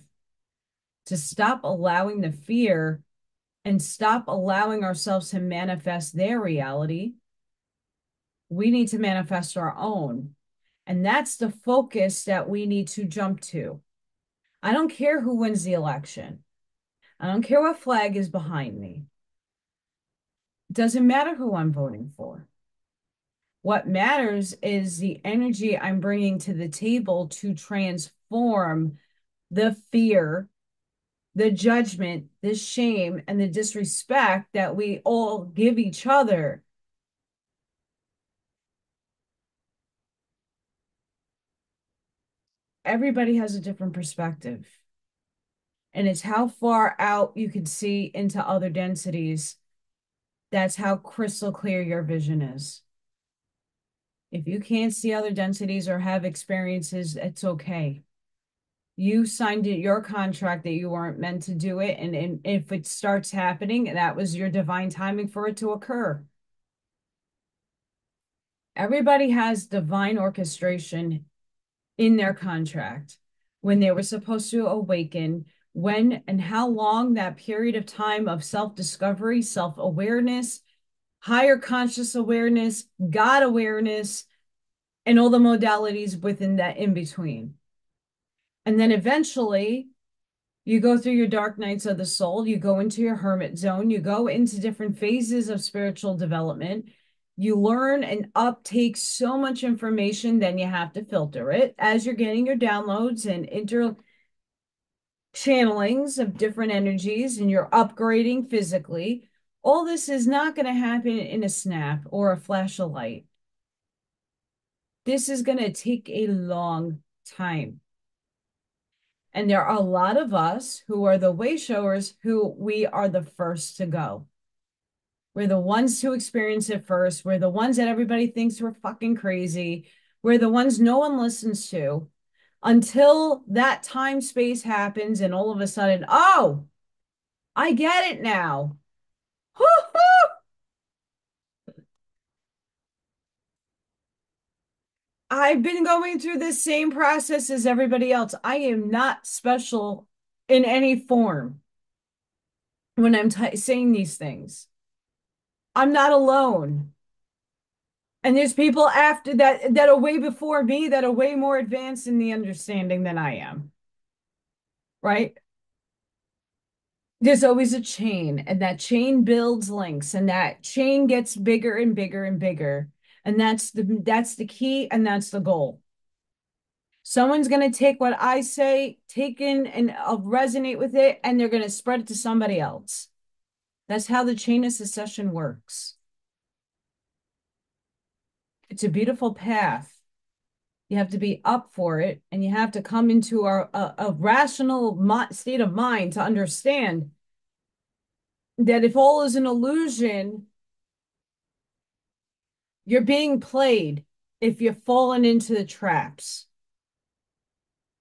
Speaker 1: To stop allowing the fear and stop allowing ourselves to manifest their reality, we need to manifest our own. And that's the focus that we need to jump to. I don't care who wins the election. I don't care what flag is behind me. It doesn't matter who I'm voting for. What matters is the energy I'm bringing to the table to transform the fear, the judgment, the shame, and the disrespect that we all give each other. everybody has a different perspective. And it's how far out you can see into other densities. That's how crystal clear your vision is. If you can't see other densities or have experiences, it's okay. You signed it, your contract that you weren't meant to do it. And if it starts happening, that was your divine timing for it to occur. Everybody has divine orchestration in their contract when they were supposed to awaken, when and how long that period of time of self-discovery, self-awareness, higher conscious awareness, God awareness, and all the modalities within that in between. And then eventually you go through your dark nights of the soul, you go into your hermit zone, you go into different phases of spiritual development. You learn and uptake so much information, then you have to filter it as you're getting your downloads and inter channelings of different energies and you're upgrading physically. All this is not going to happen in a snap or a flash of light. This is going to take a long time. And there are a lot of us who are the way showers who we are the first to go. We're the ones to experience it first. We're the ones that everybody thinks we're fucking crazy. We're the ones no one listens to until that time space happens and all of a sudden, oh, I get it now. I've been going through the same process as everybody else. I am not special in any form when I'm saying these things. I'm not alone. And there's people after that are way before me that are way more advanced in the understanding than I am, right? There's always a chain, and that chain builds links, and that chain gets bigger and bigger and bigger. And that's the key, and that's the goal. Someone's going to take what I say, take in and resonate with it, and they're going to spread it to somebody else. That's how the chain of succession works. It's a beautiful path. You have to be up for it, and you have to come into a rational state of mind to understand that if all is an illusion, you're being played if you've fallen into the traps.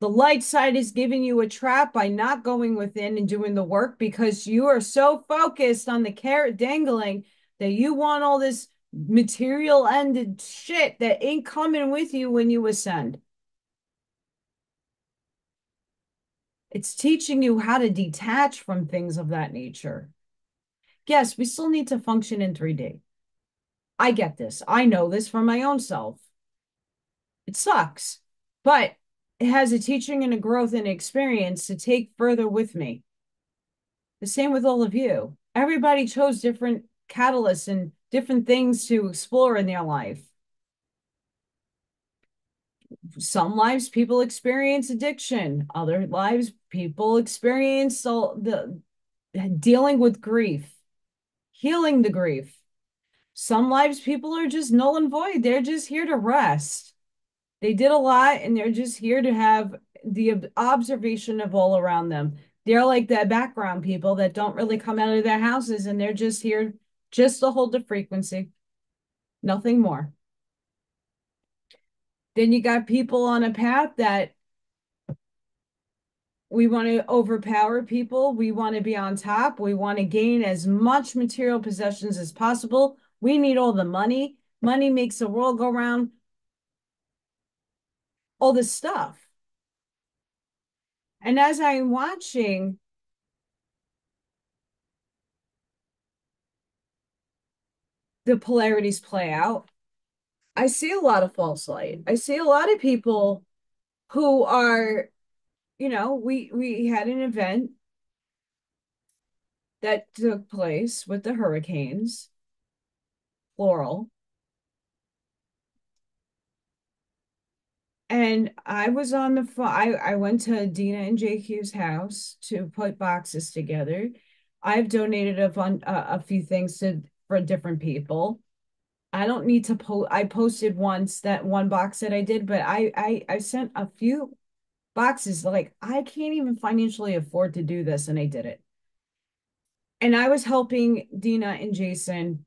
Speaker 1: The light side is giving you a trap by not going within and doing the work because you are so focused on the carrot dangling that you want all this material ended shit that ain't coming with you when you ascend. It's teaching you how to detach from things of that nature. Yes, we still need to function in 3D. I get this. I know this for my own self. It sucks, but it has a teaching and a growth and experience to take further with me. The same with all of you. Everybody chose different catalysts and different things to explore in their life. Some lives people experience addiction, other lives people experience the dealing with grief, healing the grief. Some lives people are just null and void. They're just here to rest. They did a lot and they're just here to have the observation of all around them. They're like the background people that don't really come out of their houses and they're just here just to hold the frequency, nothing more. Then you got people on a path that we want to overpower people. We want to be on top. We want to gain as much material possessions as possible. We need all the money. Money makes the world go round. All this stuff. And as I'm watching the polarities play out, I see a lot of false light. I see a lot of people who are, we had an event that took place with the hurricanes, plural. And I was on the phone. I went to Dina and JQ's house to put boxes together. I've donated a few things for different people. I don't need to post. I posted once that one box that I did, but I sent a few. boxes. Like, I can't even financially afford to do this, and I did it. And I was helping Dina and Jason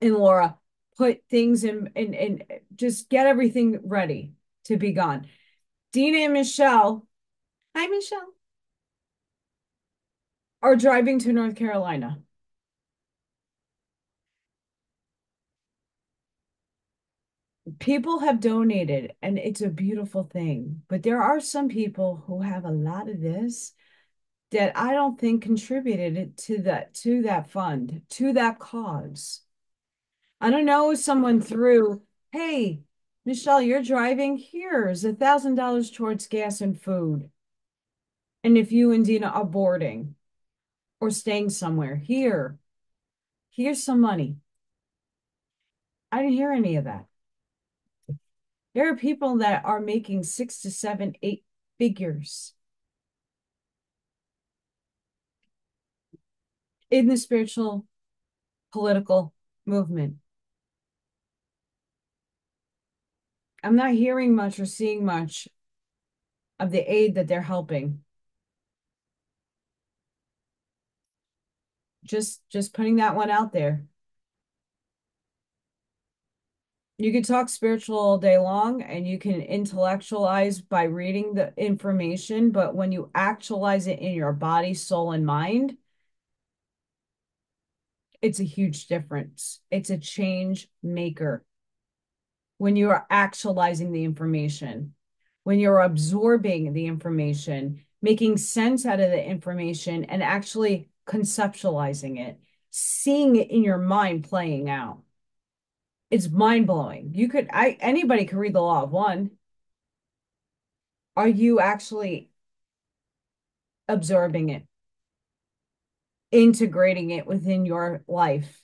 Speaker 1: and Laura put things in and just get everything ready to be gone. Dina and Michelle, hi Michelle, are driving to North Carolina. People have donated, and it's a beautiful thing. But there are some people who have a lot of this that I don't think contributed to that fund, to that cause. I don't know if someone threw, hey, Michelle, you're driving. Here's $1,000 towards gas and food. And if you and Dina are boarding or staying somewhere, here's some money. I didn't hear any of that. There are people that are making 6 to 7, 8 figures in the spiritual political movement. I'm not hearing much or seeing much of the aid that they're helping. Just putting that one out there. You can talk spiritual all day long and you can intellectualize by reading the information, but when you actualize it in your body, soul, and mind, it's a huge difference. It's a change maker when you are actualizing the information, when you're absorbing the information, making sense out of the information, and actually conceptualizing it, seeing it in your mind playing out. It's mind blowing. Anybody could read the law of one. Are you actually absorbing it, integrating it within your life,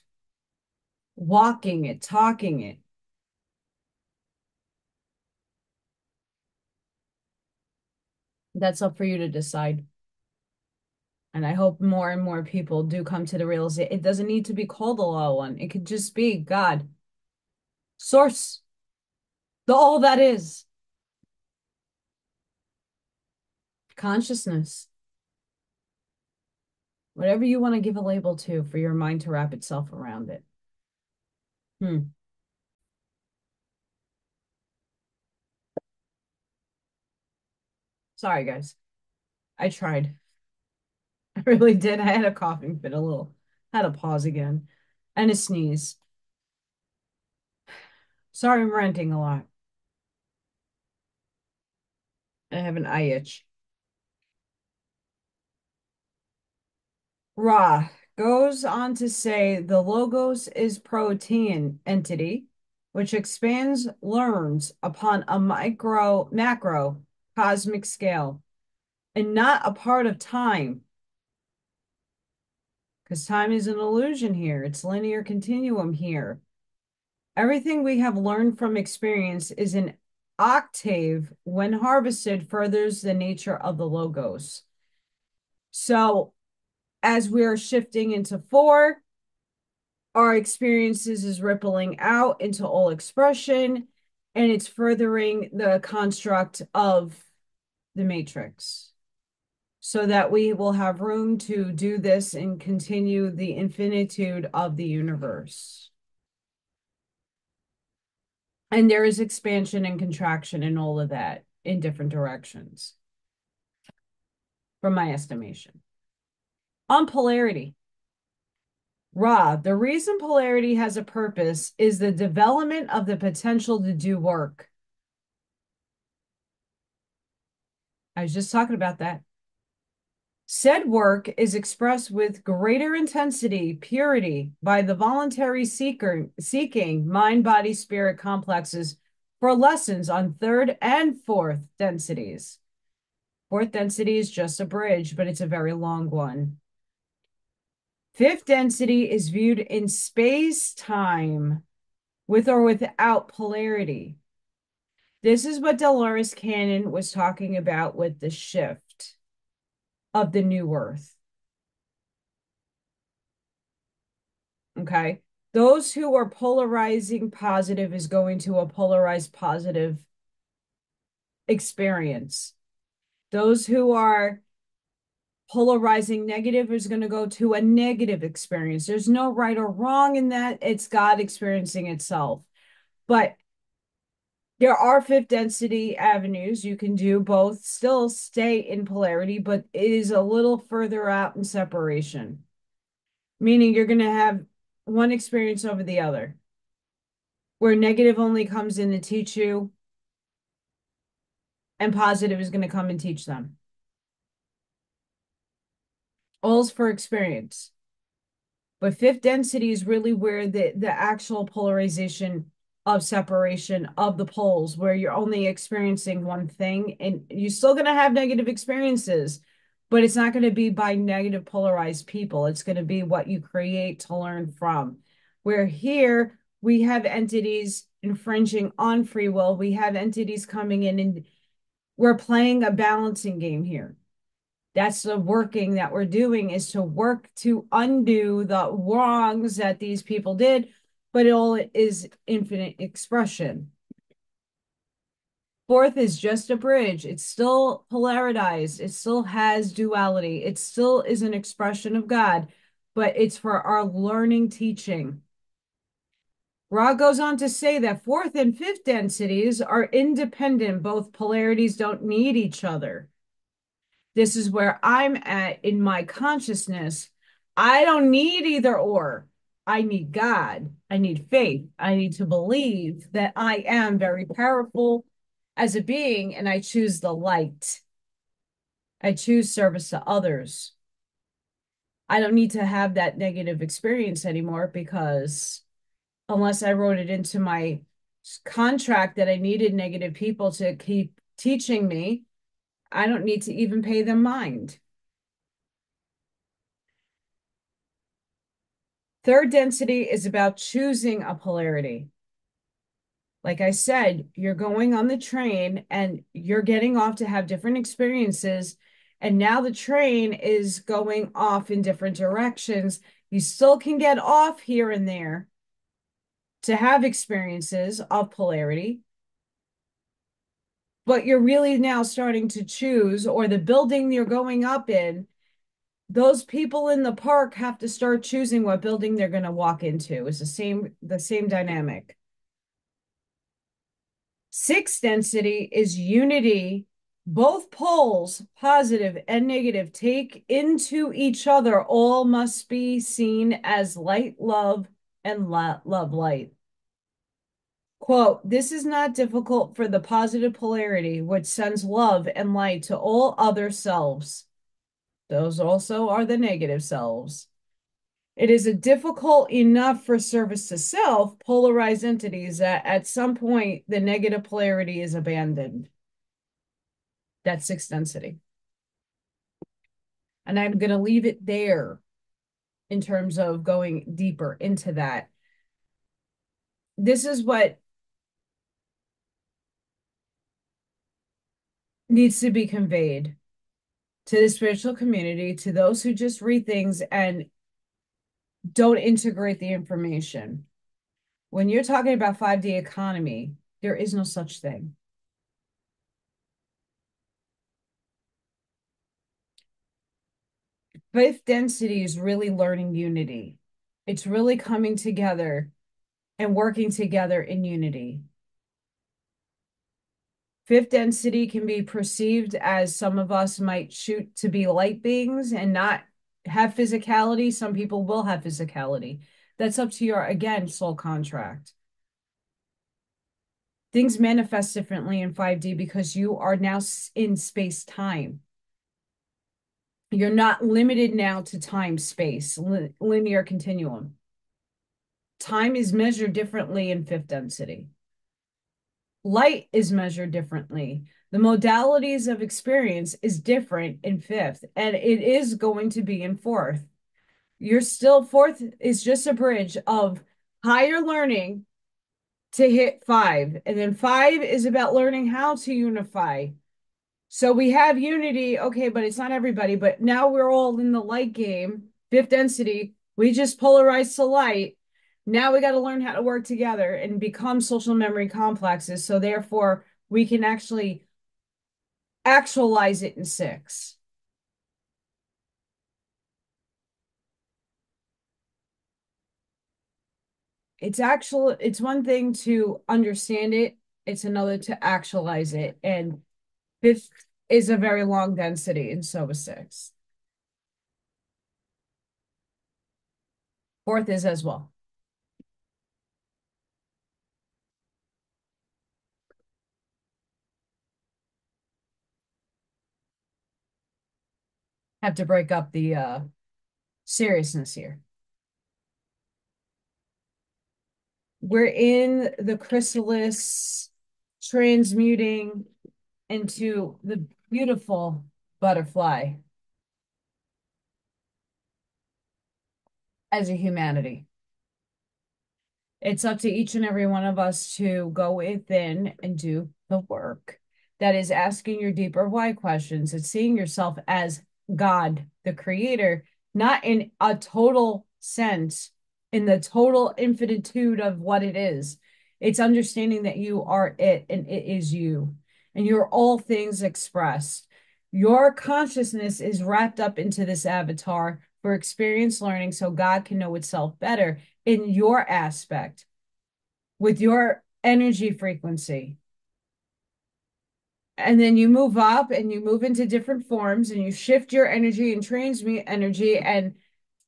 Speaker 1: walking it, talking it? That's up for you to decide. And I hope more and more people do come to the realization it doesn't need to be called a law one. It could just be God, source, the all that is, consciousness, whatever you want to give a label to for your mind to wrap itself around it. Hmm. Sorry, guys. I tried. I really did. I had a coughing fit, had to pause again, and a sneeze. Sorry, I'm ranting a lot. I have an eye itch. Ra goes on to say the logos is protean entity, which expands, learns upon a macro cosmic scale, and not a part of time, because time is an illusion here. It's linear continuum here. Everything we have learned from experience is an octave when harvested furthers the nature of the logos. So as we're shifting into four, our experiences is rippling out into all expression, and it's furthering the construct of the matrix so that we will have room to do this and continue the infinitude of the universe. And there is expansion and contraction and all of that in different directions, from my estimation. On polarity, Ra, the reason polarity has a purpose is the development of the potential to do work. I was just talking about that. Said work is expressed with greater intensity, purity by the voluntary seeking mind, body, spirit complexes for lessons on third and fourth densities. Fourth density is just a bridge, but it's a very long one. Fifth density is viewed in space-time with or without polarity. This is what Dolores Cannon was talking about with the shift of the new earth. Okay. Those who are polarizing positive is going to a polarized positive experience. Those who are polarizing negative is going to go to a negative experience. There's no right or wrong in that. It's God experiencing itself. But there are fifth density avenues. You can do both, still stay in polarity, but it is a little further out in separation, meaning you're going to have one experience over the other, where negative only comes in to teach you, and positive is going to come and teach them. All's for experience. But fifth density is really where the actual polarization of separation of the poles, where you're only experiencing one thing, and you're still going to have negative experiences, but it's not going to be by negative polarized people. It's going to be what you create to learn from. Where here we have entities infringing on free will, we have entities coming in, and we're playing a balancing game here. That's the working that we're doing, is to work to undo the wrongs that these people did, but it all is infinite expression. Fourth is just a bridge. It's still polarized. It still has duality. It still is an expression of God, but it's for our learning teaching. Ra goes on to say that fourth and fifth densities are independent. Both polarities don't need each other. This is where I'm at in my consciousness. I don't need either or. I need God. I need faith. I need to believe that I am very powerful as a being, and I choose the light. I choose service to others. I don't need to have that negative experience anymore, because unless I wrote it into my contract that I needed negative people to keep teaching me, I don't need to even pay them mind. Third density is about choosing a polarity. Like I said, you're going on the train and you're getting off to have different experiences. And now the train is going off in different directions. You still can get off here and there to have experiences of polarity, but you're really now starting to choose, or the building you're going up in, those people in the park have to start choosing what building they're going to walk into. It's the same dynamic. Sixth density is unity. Both poles, positive and negative, take into each other. All must be seen as light, love, and love, light. Quote, this is not difficult for the positive polarity, which sends love and light to all other selves. Those also are the negative selves. It is a difficult enough for service to self, polarized entities, that at some point the negative polarity is abandoned. That's sixth density. And I'm going to leave it there in terms of going deeper into that. This is what needs to be conveyed to the spiritual community, to those who just read things and don't integrate the information. When you're talking about 5D economy, there is no such thing. Fifth density is really learning unity. It's really coming together and working together in unity. Fifth density can be perceived as, some of us might shoot to be light beings and not have physicality. Some people will have physicality. That's up to your, again, soul contract. Things manifest differently in 5D because you are now in space time. You're not limited now to time, space, linear continuum. Time is measured differently in fifth density. Light is measured differently. The modalities of experience is different in fifth, and it is going to be in fourth. You're still, fourth is just a bridge of higher learning to hit five. And then five is about learning how to unify. So we have unity, okay, but it's not everybody. But now we're all in the light game, fifth density. We just polarized to light. Now we got to learn how to work together and become social memory complexes. So therefore, we can actually actualize it in six. It's one thing to understand it, it's another to actualize it. And fifth is a very long density, and so is six. Fourth is as well. Have to break up the seriousness here. We're in the chrysalis transmuting into the beautiful butterfly as a humanity. It's up to each and every one of us to go within and do the work. That is asking your deeper why questions. It's seeing yourself as God, the creator, not in a total sense, in the total infinitude of what it is. It's understanding that you are it and it is you, and you're all things expressed. Your consciousness is wrapped up into this avatar for experience learning so God can know itself better in your aspect with your energy frequency. And then you move up and you move into different forms and you shift your energy and transmute energy, and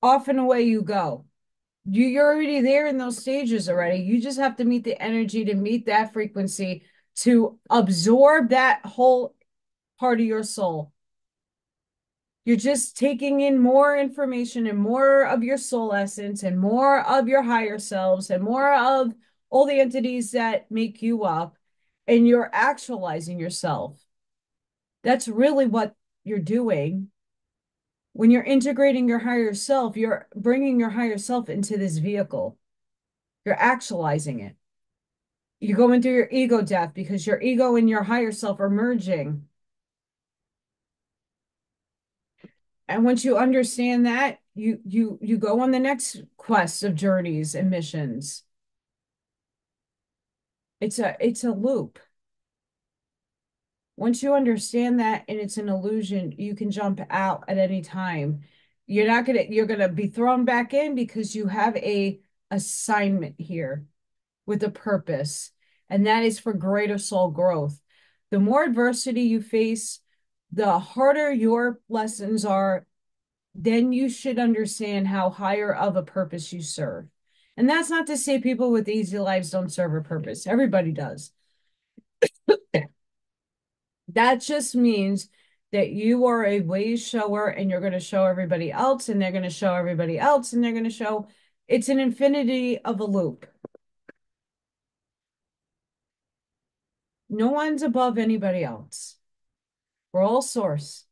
Speaker 1: off and away you go. You're already there in those stages already. You just have to meet the energy to meet that frequency to absorb that whole part of your soul. You're just taking in more information and more of your soul essence and more of your higher selves and more of all the entities that make you up, and you're actualizing yourself. That's really what you're doing. When you're integrating your higher self, you're bringing your higher self into this vehicle. You're actualizing it. You're going through your ego death because your ego and your higher self are merging. And once you understand that, you go on the next quest of journeys and missions. It's a loop. Once you understand that and it's an illusion, you can jump out at any time. You're gonna be thrown back in because you have a assignment here with a purpose, and that is for greater soul growth. The more adversity you face, the harder your lessons are, then you should understand how higher of a purpose you serve. And that's not to say people with easy lives don't serve a purpose. Everybody does. That just means that you are a way shower and you're going to show everybody else, and they're going to show everybody else, and they're going to show. It's an infinity of a loop. No one's above anybody else. We're all source.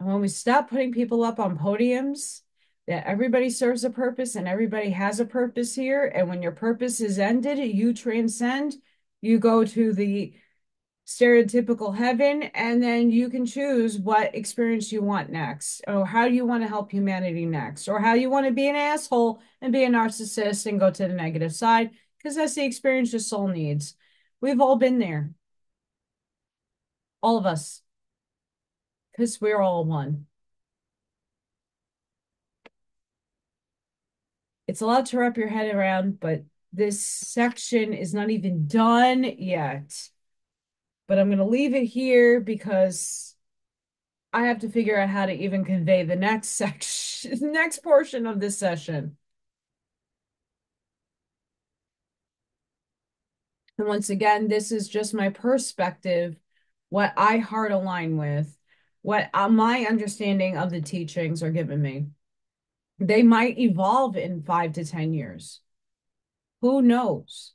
Speaker 1: And when we stop putting people up on podiums, that everybody serves a purpose and everybody has a purpose here. And when your purpose is ended, you transcend, you go to the stereotypical heaven, and then you can choose what experience you want next, or how you want to help humanity next, or how you want to be an asshole and be a narcissist and go to the negative side, because that's the experience your soul needs. We've all been there, all of us, because we're all one. It's a lot to wrap your head around, but this section is not even done yet. But I'm going to leave it here because I have to figure out how to even convey the next section, next portion of this session. And once again, this is just my perspective, what I heart align with, what my understanding of the teachings are giving me. They might evolve in 5 to 10 years. Who knows?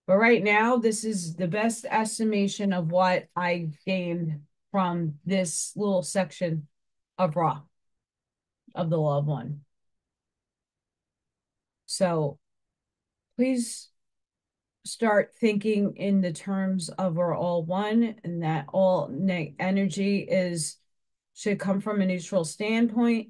Speaker 1: But right now, this is the best estimation of what I gained from this little section of Ra, of the Law of One. So please start thinking in the terms of we're all one, and that all energy is should come from a neutral standpoint.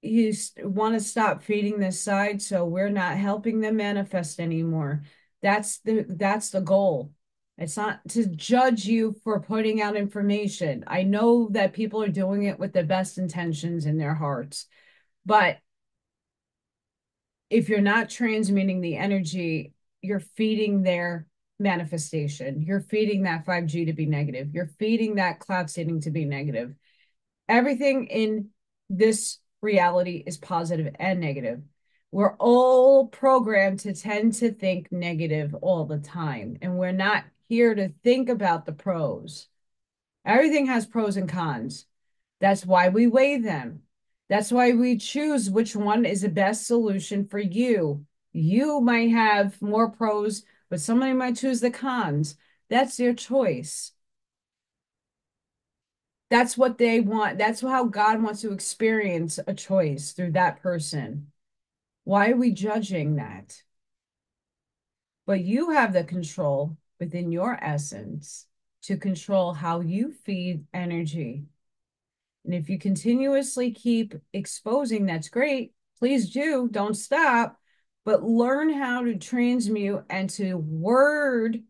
Speaker 1: You want to stop feeding this side, so we're not helping them manifest anymore. That's the goal. It's not to judge you for putting out information. I know that people are doing it with the best intentions in their hearts, but if you're not transmitting the energy, you're feeding their manifestation. You're feeding that 5G to be negative. You're feeding that cloud seeding to be negative. Everything in this reality is positive and negative. We're all programmed to tend to think negative all the time, and we're not here to think about the pros. Everything has pros and cons. That's why we weigh them. That's why we choose which one is the best solution for you. You might have more pros, but somebody might choose the cons. That's their choice. That's what they want. That's how God wants to experience a choice through that person. Why are we judging that? But you have the control within your essence to control how you feed energy. And if you continuously keep exposing, that's great. Please do. Don't stop. But learn how to transmute and to word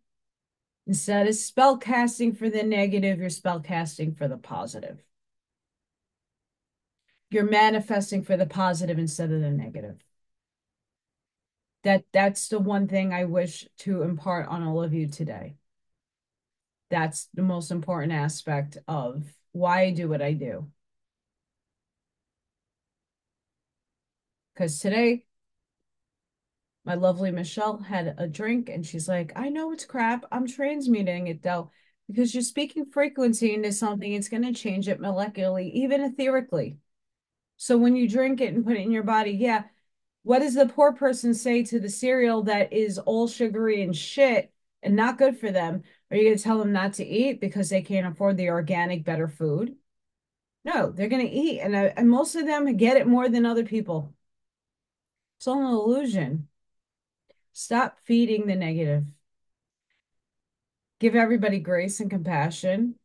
Speaker 1: instead of spell casting for the negative, you're spell casting for the positive. You're manifesting for the positive instead of the negative. That's the one thing I wish to impart on all of you today. That's the most important aspect of why I do what I do. Because today, my lovely Michelle had a drink and she's like, I know it's crap. I'm transmuting it though, because you're speaking frequency into something, it's going to change it molecularly, even etherically. So when you drink it and put it in your body, yeah, what does the poor person say to the cereal that is all sugary and shit and not good for them? Are you going to tell them not to eat because they can't afford the organic, better food? No, they're going to eat. And most of them get it more than other people. It's all an illusion. Stop feeding the negative. Give everybody grace and compassion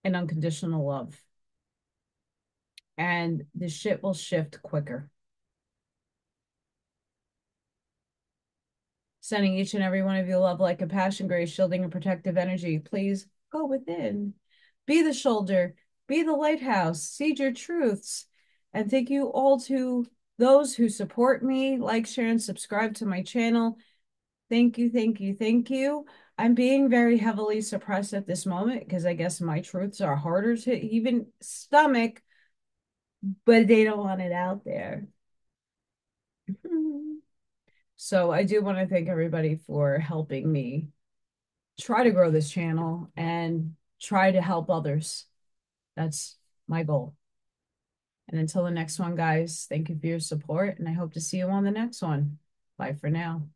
Speaker 1: and unconditional love. And the shit will shift quicker. Sending each and every one of you love, light, compassion, grace, shielding, and protective energy. Please go within. Be the shoulder. Be the lighthouse. Seed your truths. And thank you all to those who support me, like, share, and subscribe to my channel. Thank you, thank you, thank you. I'm being very heavily suppressed at this moment because I guess my truths are harder to even stomach, but they don't want it out there. So I do want to thank everybody for helping me try to grow this channel and try to help others. That's my goal. And until the next one, guys, thank you for your support, and I hope to see you on the next one. Bye for now.